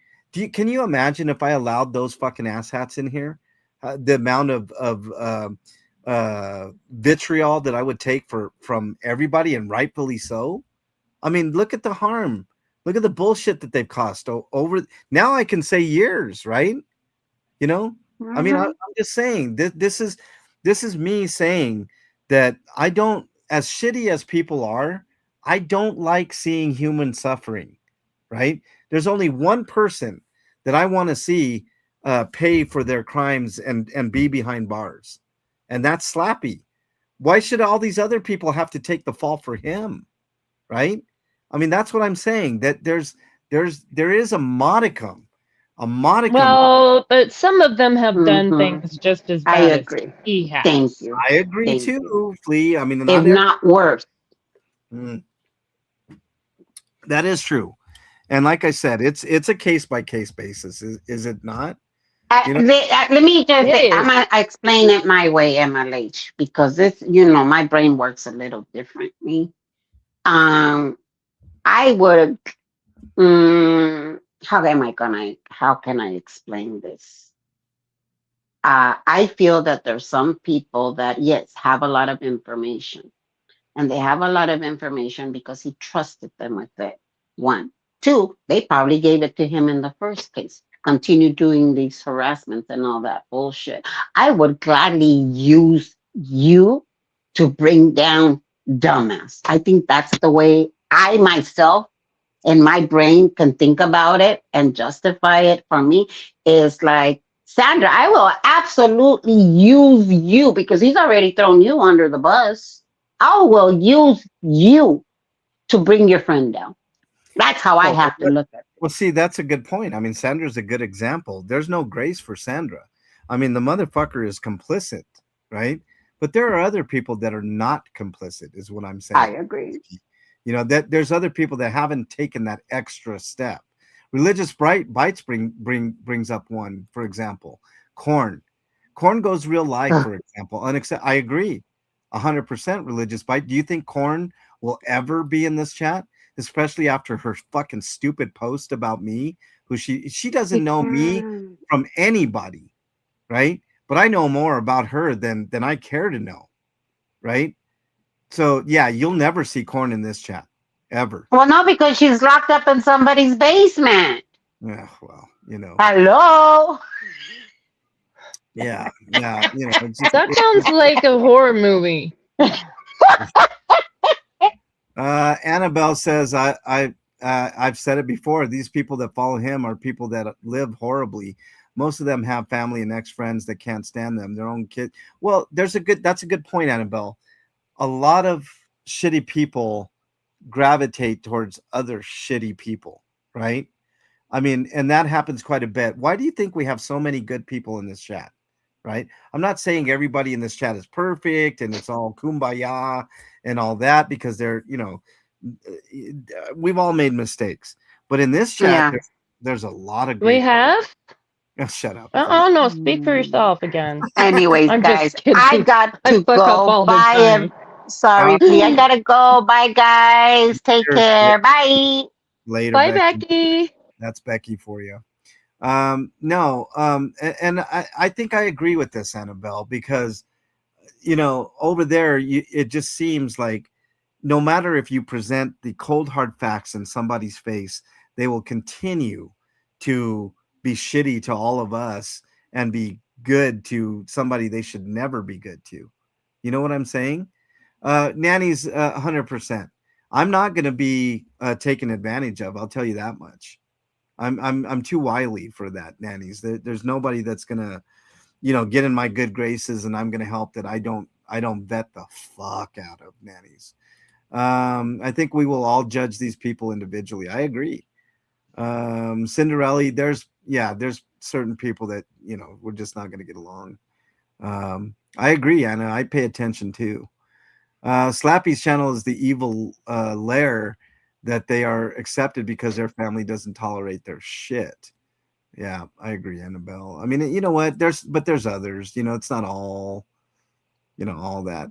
Can you imagine if I allowed those fucking asshats in here? The amount of vitriol that I would take from everybody, and rightfully so. I mean, look at the harm. Look at the bullshit that they've caused over. Now I can say years, right? I mean, I'm just saying that this is me saying that I don't, as shitty as people are, I don't like seeing human suffering, right? There's only one person that I want to see pay for their crimes and be behind bars, and that's Slappy. Why should all these other people have to take the fall for him? Right? I mean, that's what I'm saying. That there is a modicum, a modicum. Well, but some of them have done Hmm. things just as I bad as agree. he Thank has. you. I agree Thank you. too, Flea. I mean, If not every. not worse. Mm, that is true, and like I said, it's a case by case basis. Is it not? You know. Let me just It say, I'm is. gonna explain it my way, MLH, because this, my brain works a little differently. Um, I would, how can I explain this? I feel that there's some people that, yes, have a lot of information, and they have a lot of information because he trusted them with it. One. Two, they probably gave it to him in the first place. Continue doing these harassments and all that bullshit. I would gladly use you to bring down dumbass. I think that's the way I myself in my brain can think about it and justify it for me is like, Sandra, I will absolutely use you because he's already thrown you under the bus. I will use you to bring your friend down. That's how I Well, have to look at it. well, see, that's a good point. I mean, Sandra's a good example. There's no grace for Sandra. I mean, the motherfucker is complicit, right? But there are other people that are not complicit, is what I'm I saying. agree. You know, that there's other people that haven't taken that extra step. Religious bites brings up one, for example, corn. Corn goes real life, Ugh. for example. I agree, 100% religious bite. Do you think corn will ever be in this chat, especially after her fucking stupid post about me? Who she doesn't She know me can. from anybody, right? But I know more about her than I care to know, right? So yeah, you'll never see corn in this chat ever. Well, no, because she's locked up in somebody's basement. Yeah, well, Hello. yeah, it's just That sounds like a horror movie. Annabelle says I've said it before. These people that follow him are people that live horribly. Most of them have family and ex-friends that can't stand them. Their own kid. Well, that's a good point, Annabelle. A lot of shitty people gravitate towards other shitty people, right? I mean, and that happens quite a bit. Why do you think we have so many good people in this chat? Right? I'm not saying everybody in this chat is perfect and it's all kumbaya and all that because we've all made mistakes. But in this chat, Yeah. there's a lot of We great. have? Oh, shut up. Oh no, speak for yourself again. Anyways, I'm guys, just kidding. I got I to fuck up go. all the Bye. time. Sorry, Flea. I gotta go. Bye, guys. Take care. Bye. Later, Bye, Becky. Becky. That's Becky for you. No, and I think I agree with this, Annabelle, because over there, it just seems like no matter if you present the cold hard facts in somebody's face, they will continue to be shitty to all of us and be good to somebody they should never be good to. You know what I'm saying? Nanny's 100%. I'm not going to be taken advantage of. I'll tell you that much. I'm too wily for that, Nannies. There's nobody that's gonna get in my good graces, and I'm gonna help that I don't vet the fuck out of, Nannies. I think we will all judge these people individually. I agree. Cinderella, there's certain people that we're just not gonna get along. I agree, Anna. I pay attention too. Slappy's channel is the evil lair that they are accepted because their family doesn't tolerate their shit. Yeah, I agree, Annabelle. I mean, you know what? There's others. It's not all, all that.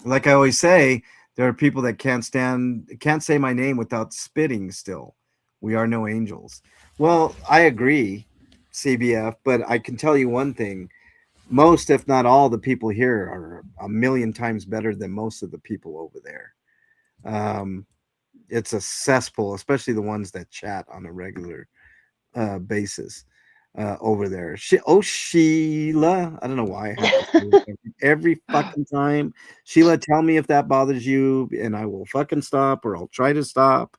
Like I always say, there are people that can't say my name without spitting still. We are no angels. Well, I agree, CBF, but I can tell you one thing. Most, if not all, the people here are a million times better than most of the people over there. It's a cesspool, especially the ones that chat on a regular basis over there. Sheila, I don't know why I have to say it every fucking time. Sheila, tell me if that bothers you, and I will fucking stop, or I'll try to stop.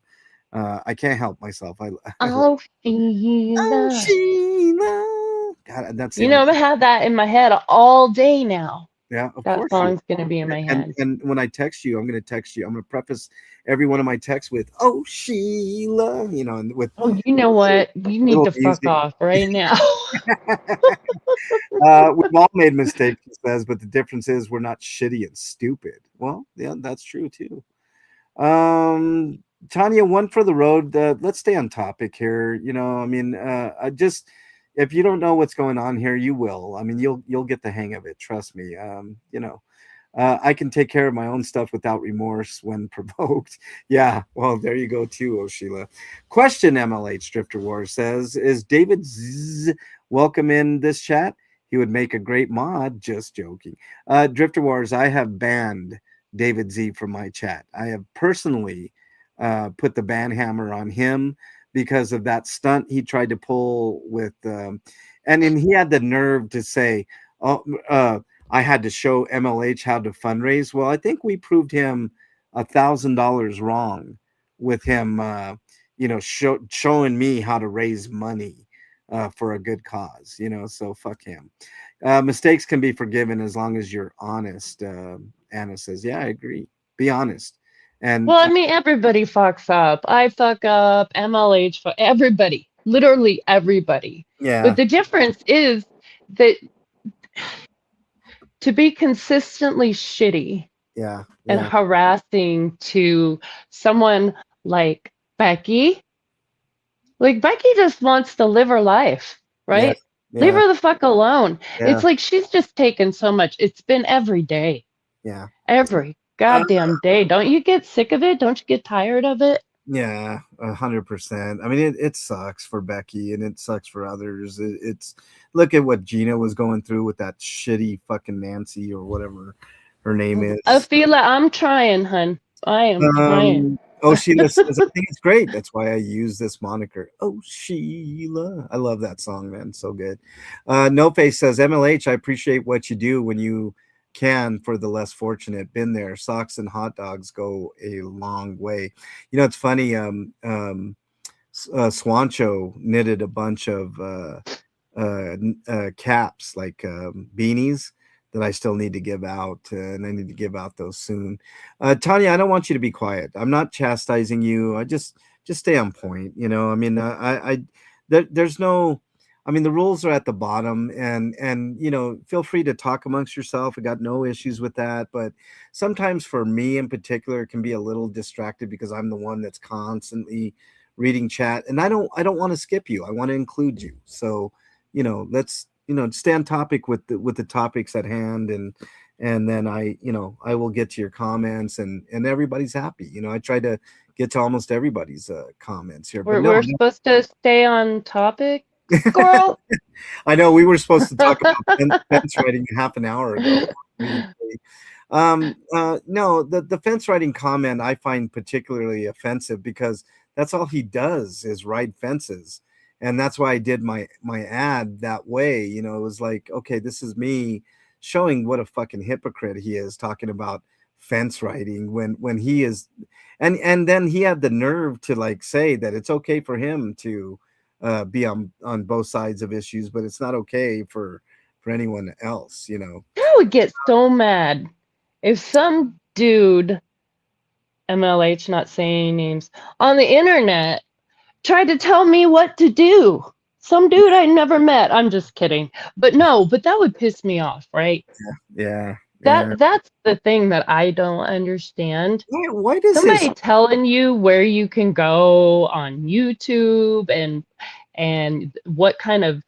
I can't help myself. I Oh, oh Sheila. Sheila. God, that's the You know, only. I'm gonna have that in my head all day now. Yeah, of That course you. song's gonna be in my head. And when I text you, I'm going to text you. I'm going to preface every one of my texts with "Oh Sheila," and with Oh, you know what? You need little to fuck music. off right now. We've all made mistakes, he says, but the difference is we're not shitty and stupid. Well, yeah, that's true too. Tanya, one for the road. Let's stay on topic here. I mean, I just if you don't know what's going on here, you will. I mean, you'll get the hang of it. Trust me. I can take care of my own stuff without remorse when provoked. Yeah, well, there you go too, Sheila. Question: MLH Drifter War says, "Is David welcome in this chat? He would make a great mod." Just joking. Drifter Wars, I have banned David Z from my chat. I have personally put the ban hammer on him because of that stunt he tried to pull with, and then he had the nerve to say, "Oh, I had to show MLH how to fundraise." Well, I think we proved him $1,000 wrong with him, showing me how to raise money for a good cause. So fuck him. Mistakes can be forgiven as long as you're honest. Anna says, "Yeah, I agree. Be honest." And Well, I mean, everybody fucks up. I fuck up. MLH, everybody, literally everybody. yeah, But the difference is that to be consistently shitty yeah, and yeah, harassing to someone like Becky, Becky just wants to live her life, yeah, right? Leave yeah, her the fuck alone. yeah, It's like she's just taken so much. It's been every day, yeah. every Uh, goddamn day. Don't you get sick of it? Don't you get tired of it? Yeah, 100%. I mean, it sucks for Becky and it sucks for others. It's look at what Gina was going through with that shitty fucking Nancy or whatever her name is. Afila, I'm trying, hun. I am trying. Oh, Sheila says, "I think it's great. That's why I use this moniker." Oh, Sheila. I love that song, man. So good. No Face says, "MLH, I appreciate what you do when you can for the less fortunate. Been there. Socks and hot dogs go a long way." It's funny. Swancho knitted a bunch of caps, like beanies, that I still need to give out, and I need to give out those soon. Tanya, I don't want you to be quiet. I'm not chastising you. I just stay on point. I mean, there's no. I mean, the rules are at the bottom, and feel free to talk amongst yourself. I got no issues with that, but sometimes for me in particular, it can be a little distracted because I'm the one that's constantly reading chat, and I don't want to skip you. I want to include you. So let's stay on topic with the topics at hand, and then I will get to your comments, and everybody's happy. I try to get to almost everybody's comments here, but We're, no, we're supposed to stay on topic, squirrel. I know we were supposed to talk about fence writing half an hour ago. No, the fence writing comment I find particularly offensive because that's all he does is ride fences, and that's why I did my ad that way. It was like, okay, this is me showing what a fucking hypocrite he is, talking about fence riding when he is, and then he had the nerve to like say that it's okay for him to be on both sides of issues, but it's not okay for anyone else. I would get so mad if some dude, MLH, not saying names, on the internet tried to tell me what to do. Some dude I never met. I'm just kidding. But no, but that would piss me off, right? Yeah, yeah. That's the thing that I don't understand. Why does Somebody his telling you where you can go on YouTube and what kind of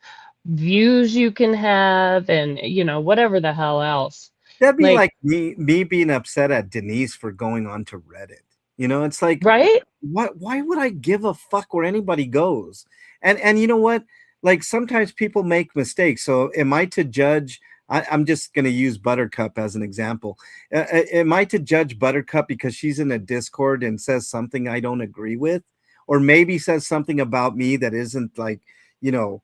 views you can have and whatever the hell else. That'd be Like, like me being upset at Denise for going on to Reddit. It's like, right? why would I give a fuck where anybody goes? And you know what? Like sometimes people make mistakes. So am I to judge? I'm just going to use Buttercup as an example. Am I to judge Buttercup because she's in a Discord and says something I don't agree with, or maybe says something about me that isn't like, you know,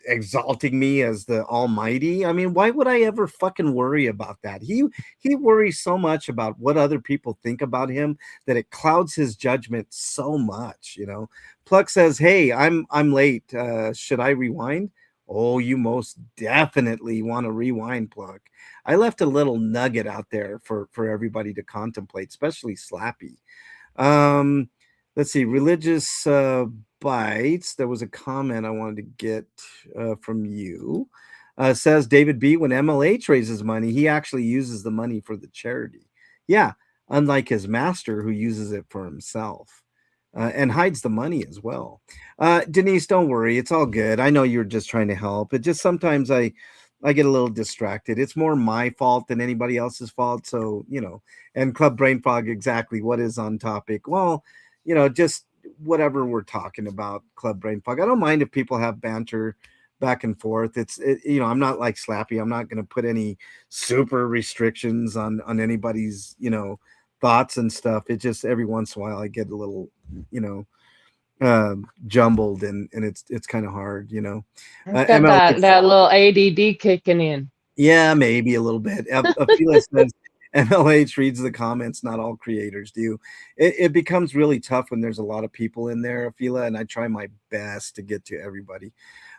exalting me as the almighty. I mean, why would I ever fucking worry about that? He worries so much about what other people think about him that it clouds his judgment so much, you know. Pluck says, "Hey, I'm late. Should I rewind?" Oh, you most definitely want to rewind, Pluck. I left a little nugget out there for everybody to contemplate, especially Slappy. Um, let's see, religious bites. There was a comment I wanted to get from you. Says David B. When MLH raises money, he actually uses the money for the charity. Yeah, unlike his master who uses it for himself. And hides the money as well. Denise, don't worry, it's all good. I know you're just trying to help. It just sometimes I get a little distracted. It's more my fault than anybody else's fault. So, you know, and Club Brain Fog, exactly what is on topic. Well, you know, just whatever we're talking about, Club Brain Fog. I don't mind if people have banter back and forth. You know, I'm not like Slappy. I'm not going to put any super restrictions on anybody's, you know, thoughts and stuff. It just every once in a while I get a little, you know, jumbled and it's kind of hard, you know. I've got MLH, that little ADD kicking in. yeah, maybe a little bit. Felix says MLH reads the comments. Not all creators do. It becomes really tough when there's a lot of people in there, Fila, and I try my best to get to everybody.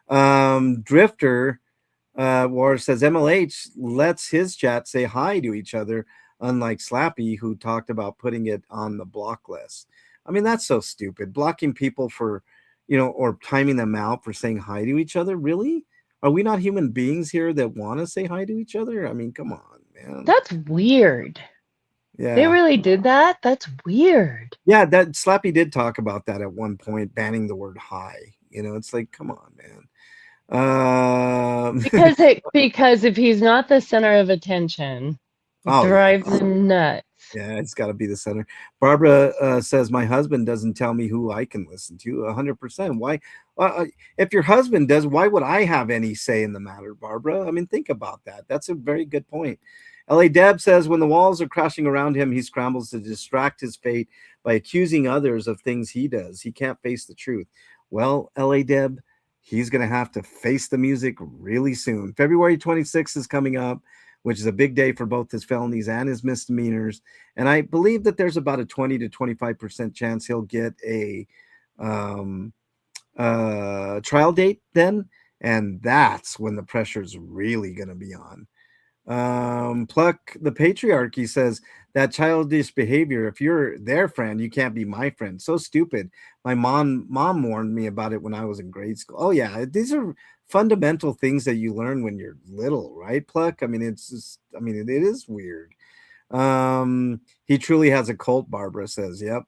Drifter War says MLH lets his chat say hi to each other, unlike Slappy, who talked about putting it on the block list. I mean, that's so stupid. Blocking people for, you know, or timing them out for saying hi to each other. Really? Are we not human beings here that want to say hi to each other? I mean, come on, man. That's weird. They Yeah. really did that? That's weird. Yeah, that Slappy did talk about that at one point, banning the word hi. You know, it's like, come on, man. Because if he's not the center of attention, it Oh, yeah. drives him nuts. Yeah, it's got to be the center. Barbara says my husband doesn't tell me who I can listen to. 100%. Why? If your husband does, why would I have any say in the matter, Barbara? I mean, think about that. That's a very good point. La Deb says when the walls are crashing around him, he scrambles to distract his fate by accusing others of things he does. He can't face the truth. Well, La Deb, he's going to have to face the music really soon. February 26th is coming up, which is a big day for both his felonies and his misdemeanors. And I believe that there's about a 20 to 25% chance he'll get a trial date then. And that's when the pressure's really going to be on. Pluck the patriarchy says that childish behavior. If you're their friend, you can't be my friend. So stupid. My mom warned me about it when I was in grade school. Oh yeah, these are fundamental things that you learn when you're little, right? Pluck. I mean, it's just. I mean, it is weird. He truly has a cult. Barbara says, "Yep."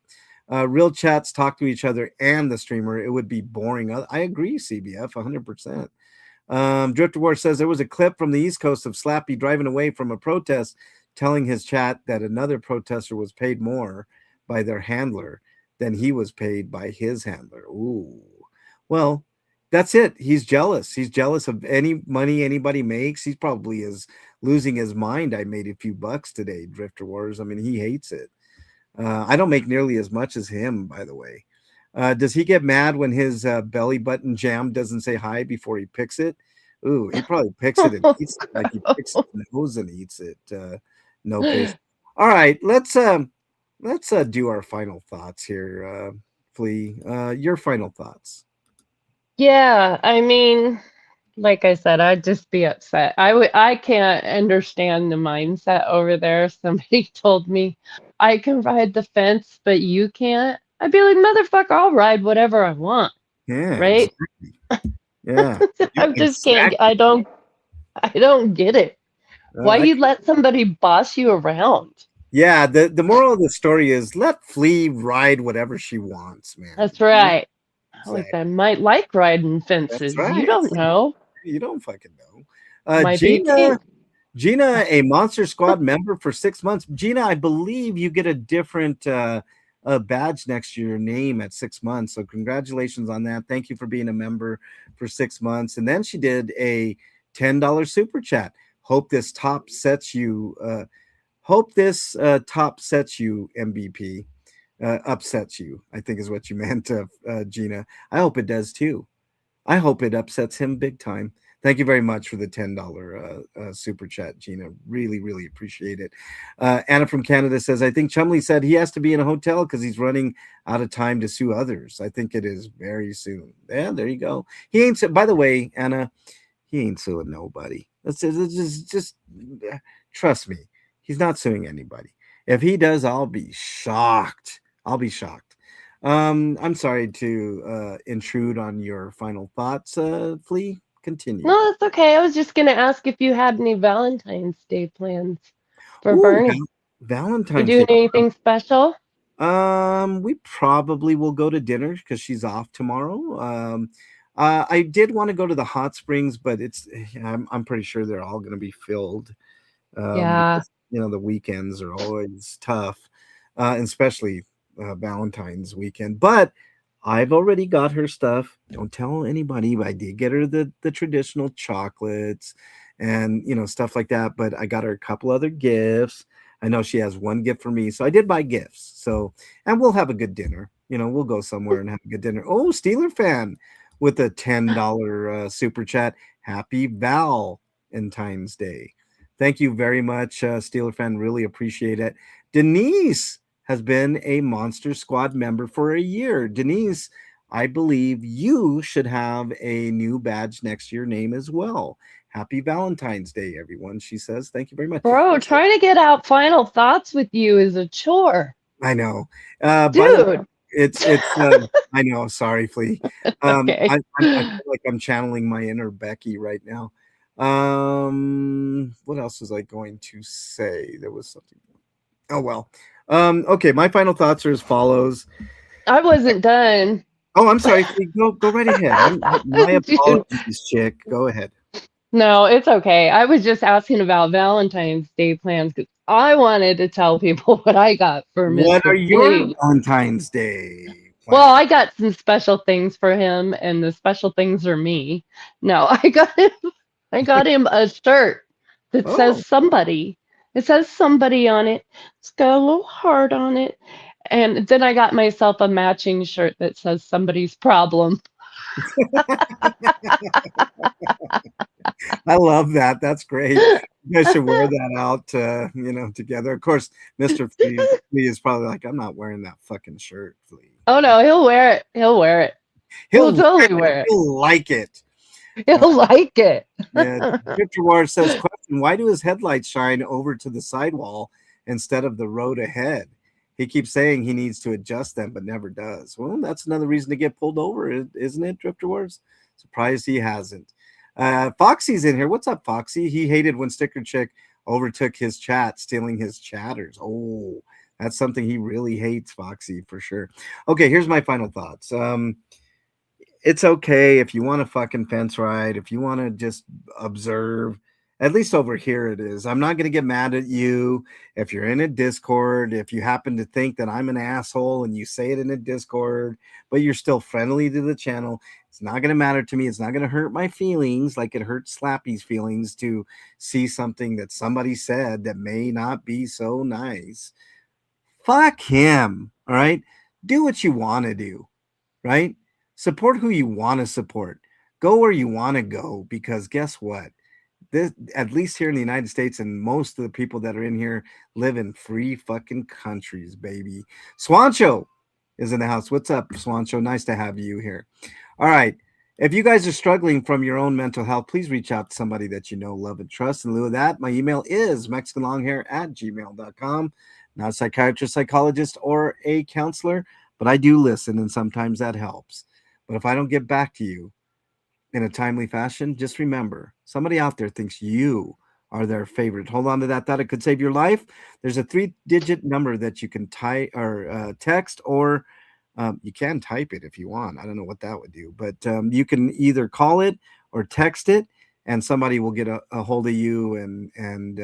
Real chats talk to each other and the streamer. It would be boring. I agree, CBF, 100%. Drifter War says there was a clip from the East Coast of Slappy driving away from a protest, telling his chat that another protester was paid more by their handler than he was paid by his handler. Ooh, well, that's it. He's jealous. He's jealous of any money anybody makes. He's probably is losing his mind. I made a few bucks today, Drifter Wars. I mean, he hates it. I don't make nearly as much as him, by the way. Does he get mad when his belly button jam doesn't say hi before he picks it? Ooh, he probably picks it and eats it like he picks his nose and eats it. No patience. All right, let's do our final thoughts here. Flea, your final thoughts. Yeah, I mean, like I said, I'd just be upset. I can't understand the mindset over there. If somebody told me I can ride the fence, but you can't, I'd be like, motherfucker, I'll ride whatever I want, Yeah, right? exactly. Yeah, I just can't. I don't get it. Why I you let somebody boss you around? Yeah, the moral of the story is let Flea ride whatever she wants, man. That's right. Like Exactly. I might like riding That's fences. You right. don't know. You don't fucking know. Might be pink. Gina, a Monster Squad member for 6 months. Gina, I believe you get a different badge next to your name at 6 months. So congratulations on that. Thank you for being a member for 6 months. And then she did a $10 super chat. Hope this top sets you. Top sets you, MVP. Upsets you, I think is what you meant, Gina. I hope it does too. I hope it upsets him big time. Thank you very much for the $10 super chat, Gina. Really, really appreciate it. Anna from Canada says, I think Chumley said he has to be in a hotel because he's running out of time to sue others. I think it is very soon. Yeah, there you go. He ain't, by the way, Anna, he ain't suing nobody. Just trust me. He's not suing anybody. If he does, I'll be shocked. I'll be shocked. I'm sorry to intrude on your final thoughts, Flea. Continue. No, that's okay. I was just going to ask if you had any Valentine's Day plans for Ooh, Bernie. You Valentine's doing Day. anything special? We probably will go to dinner because she's off tomorrow. I did want to go to the hot springs, but I'm pretty sure they're all going to be filled. Yeah. Because, the weekends are always tough, especially Valentine's weekend. But I've already got her stuff. Don't tell anybody, but I did get her the traditional chocolates and stuff like that. But I got her a couple other gifts. I know she has one gift for me, so I did buy gifts. So, and we'll have a good dinner. We'll go somewhere and have a good dinner. Oh, Steeler fan with a $10 super chat. Happy Valentine's Day. Thank you very much, Steeler fan. Really appreciate it. Denise has been a Monster Squad member for a year. Denise, I believe you should have a new badge next to your name as well. Happy Valentine's Day, everyone. She says, thank you very much. Bro, trying to get out final thoughts with you is a chore. I know. Dude. It's I know. Sorry, Flea. Okay. I feel like I'm channeling my inner Becky right now. What else was I going to say? There was something. Oh well. Okay, my final thoughts are as follows. I wasn't done. Oh, I'm sorry. Go right ahead. My apologies, chick. Go ahead. No, it's okay. I was just asking about Valentine's Day plans because I wanted to tell people what I got for What Mr. are your Flea. Valentine's Day plans? Well, I got some special things for him, and the special things are me. No, I got him a shirt that says somebody. It says somebody on it. It's got a little heart on it. And then I got myself a matching shirt that says somebody's problem. I love that. That's great. You guys should wear that out, together. Of course, Mr. Flea is probably like, I'm not wearing that fucking shirt, Flea. Oh no, he'll wear it. He'll wear it. He'll totally wear it. He'll like it. He'll like it. Yeah. Victor War says, question, why do his headlights shine over to the sidewall instead of the road ahead? He keeps saying he needs to adjust them, but never does. Well, that's another reason to get pulled over, isn't it, Drifter Wars? Surprised he hasn't. Foxy's in here. What's up, Foxy? He hated when Sticker Chick overtook his chat, stealing his chatters. Oh, that's something he really hates, Foxy, for sure. Okay, here's my final thoughts. It's okay if you want to fucking fence ride, if you want to just observe. At least over here it is. I'm not going to get mad at you if you're in a Discord, if you happen to think that I'm an asshole and you say it in a Discord, but you're still friendly to the channel. It's not going to matter to me. It's not going to hurt my feelings like it hurts Slappy's feelings to see something that somebody said that may not be so nice. Fuck him, all right? Do what you want to do, right? Support who you want to support. Go where you want to go, because guess what? This, at least here in the United States, and most of the people that are in here live in free fucking countries, baby. Swancho is in the house. What's up, Swancho? Nice to have you here. All right. If you guys are struggling from your own mental health, please reach out to somebody that you know, love, and trust. In lieu of that, my email is mexicanlonghair@gmail.com. Not a psychiatrist, psychologist, or a counselor, but I do listen, and sometimes that helps. But if I don't get back to you in a timely fashion, just remember, somebody out there thinks you are their favorite. Hold on to that thought. It could save your life. There's a 3-digit number that you can type or text, or you can type it if you want. I don't know what that would do, but you can either call it or text it, and somebody will get a hold of you, and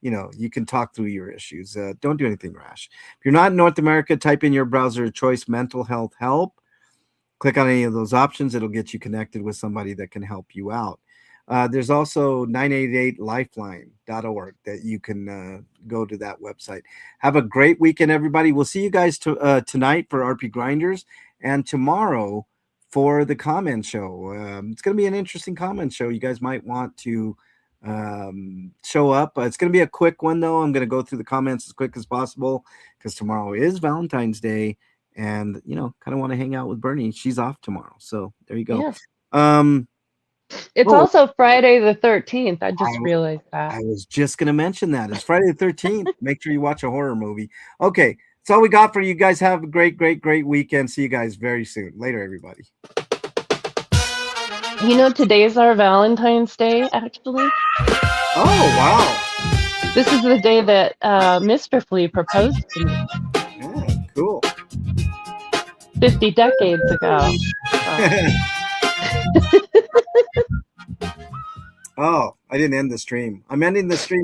you can talk through your issues. Don't do anything rash. If you're not in North America, type in your browser choice mental health help. Click on any of those options. It'll get you connected with somebody that can help you out. There's also 988lifeline.org that you can go to that website. Have a great weekend, everybody. We'll see you guys tonight for RP Grinders, and tomorrow for the comment show. It's going to be an interesting comment show. You guys might want to show up. It's going to be a quick one, though. I'm going to go through the comments as quick as possible because tomorrow is Valentine's Day, and kind of want to hang out with Bernie. She's off tomorrow, so there you go. Yes. It's also Friday the 13th. I just realized that. I was just going to mention that. It's Friday the 13th. Make sure you watch a horror movie. Okay, that's all we got for you guys. Have a great, great, great weekend. See you guys very soon. Later, everybody. Today's our Valentine's Day, actually. Oh, wow. This is the day that Mr. Flea proposed to me. Yeah, cool. 50 decades ago. Oh, I didn't end the stream. I'm ending the stream.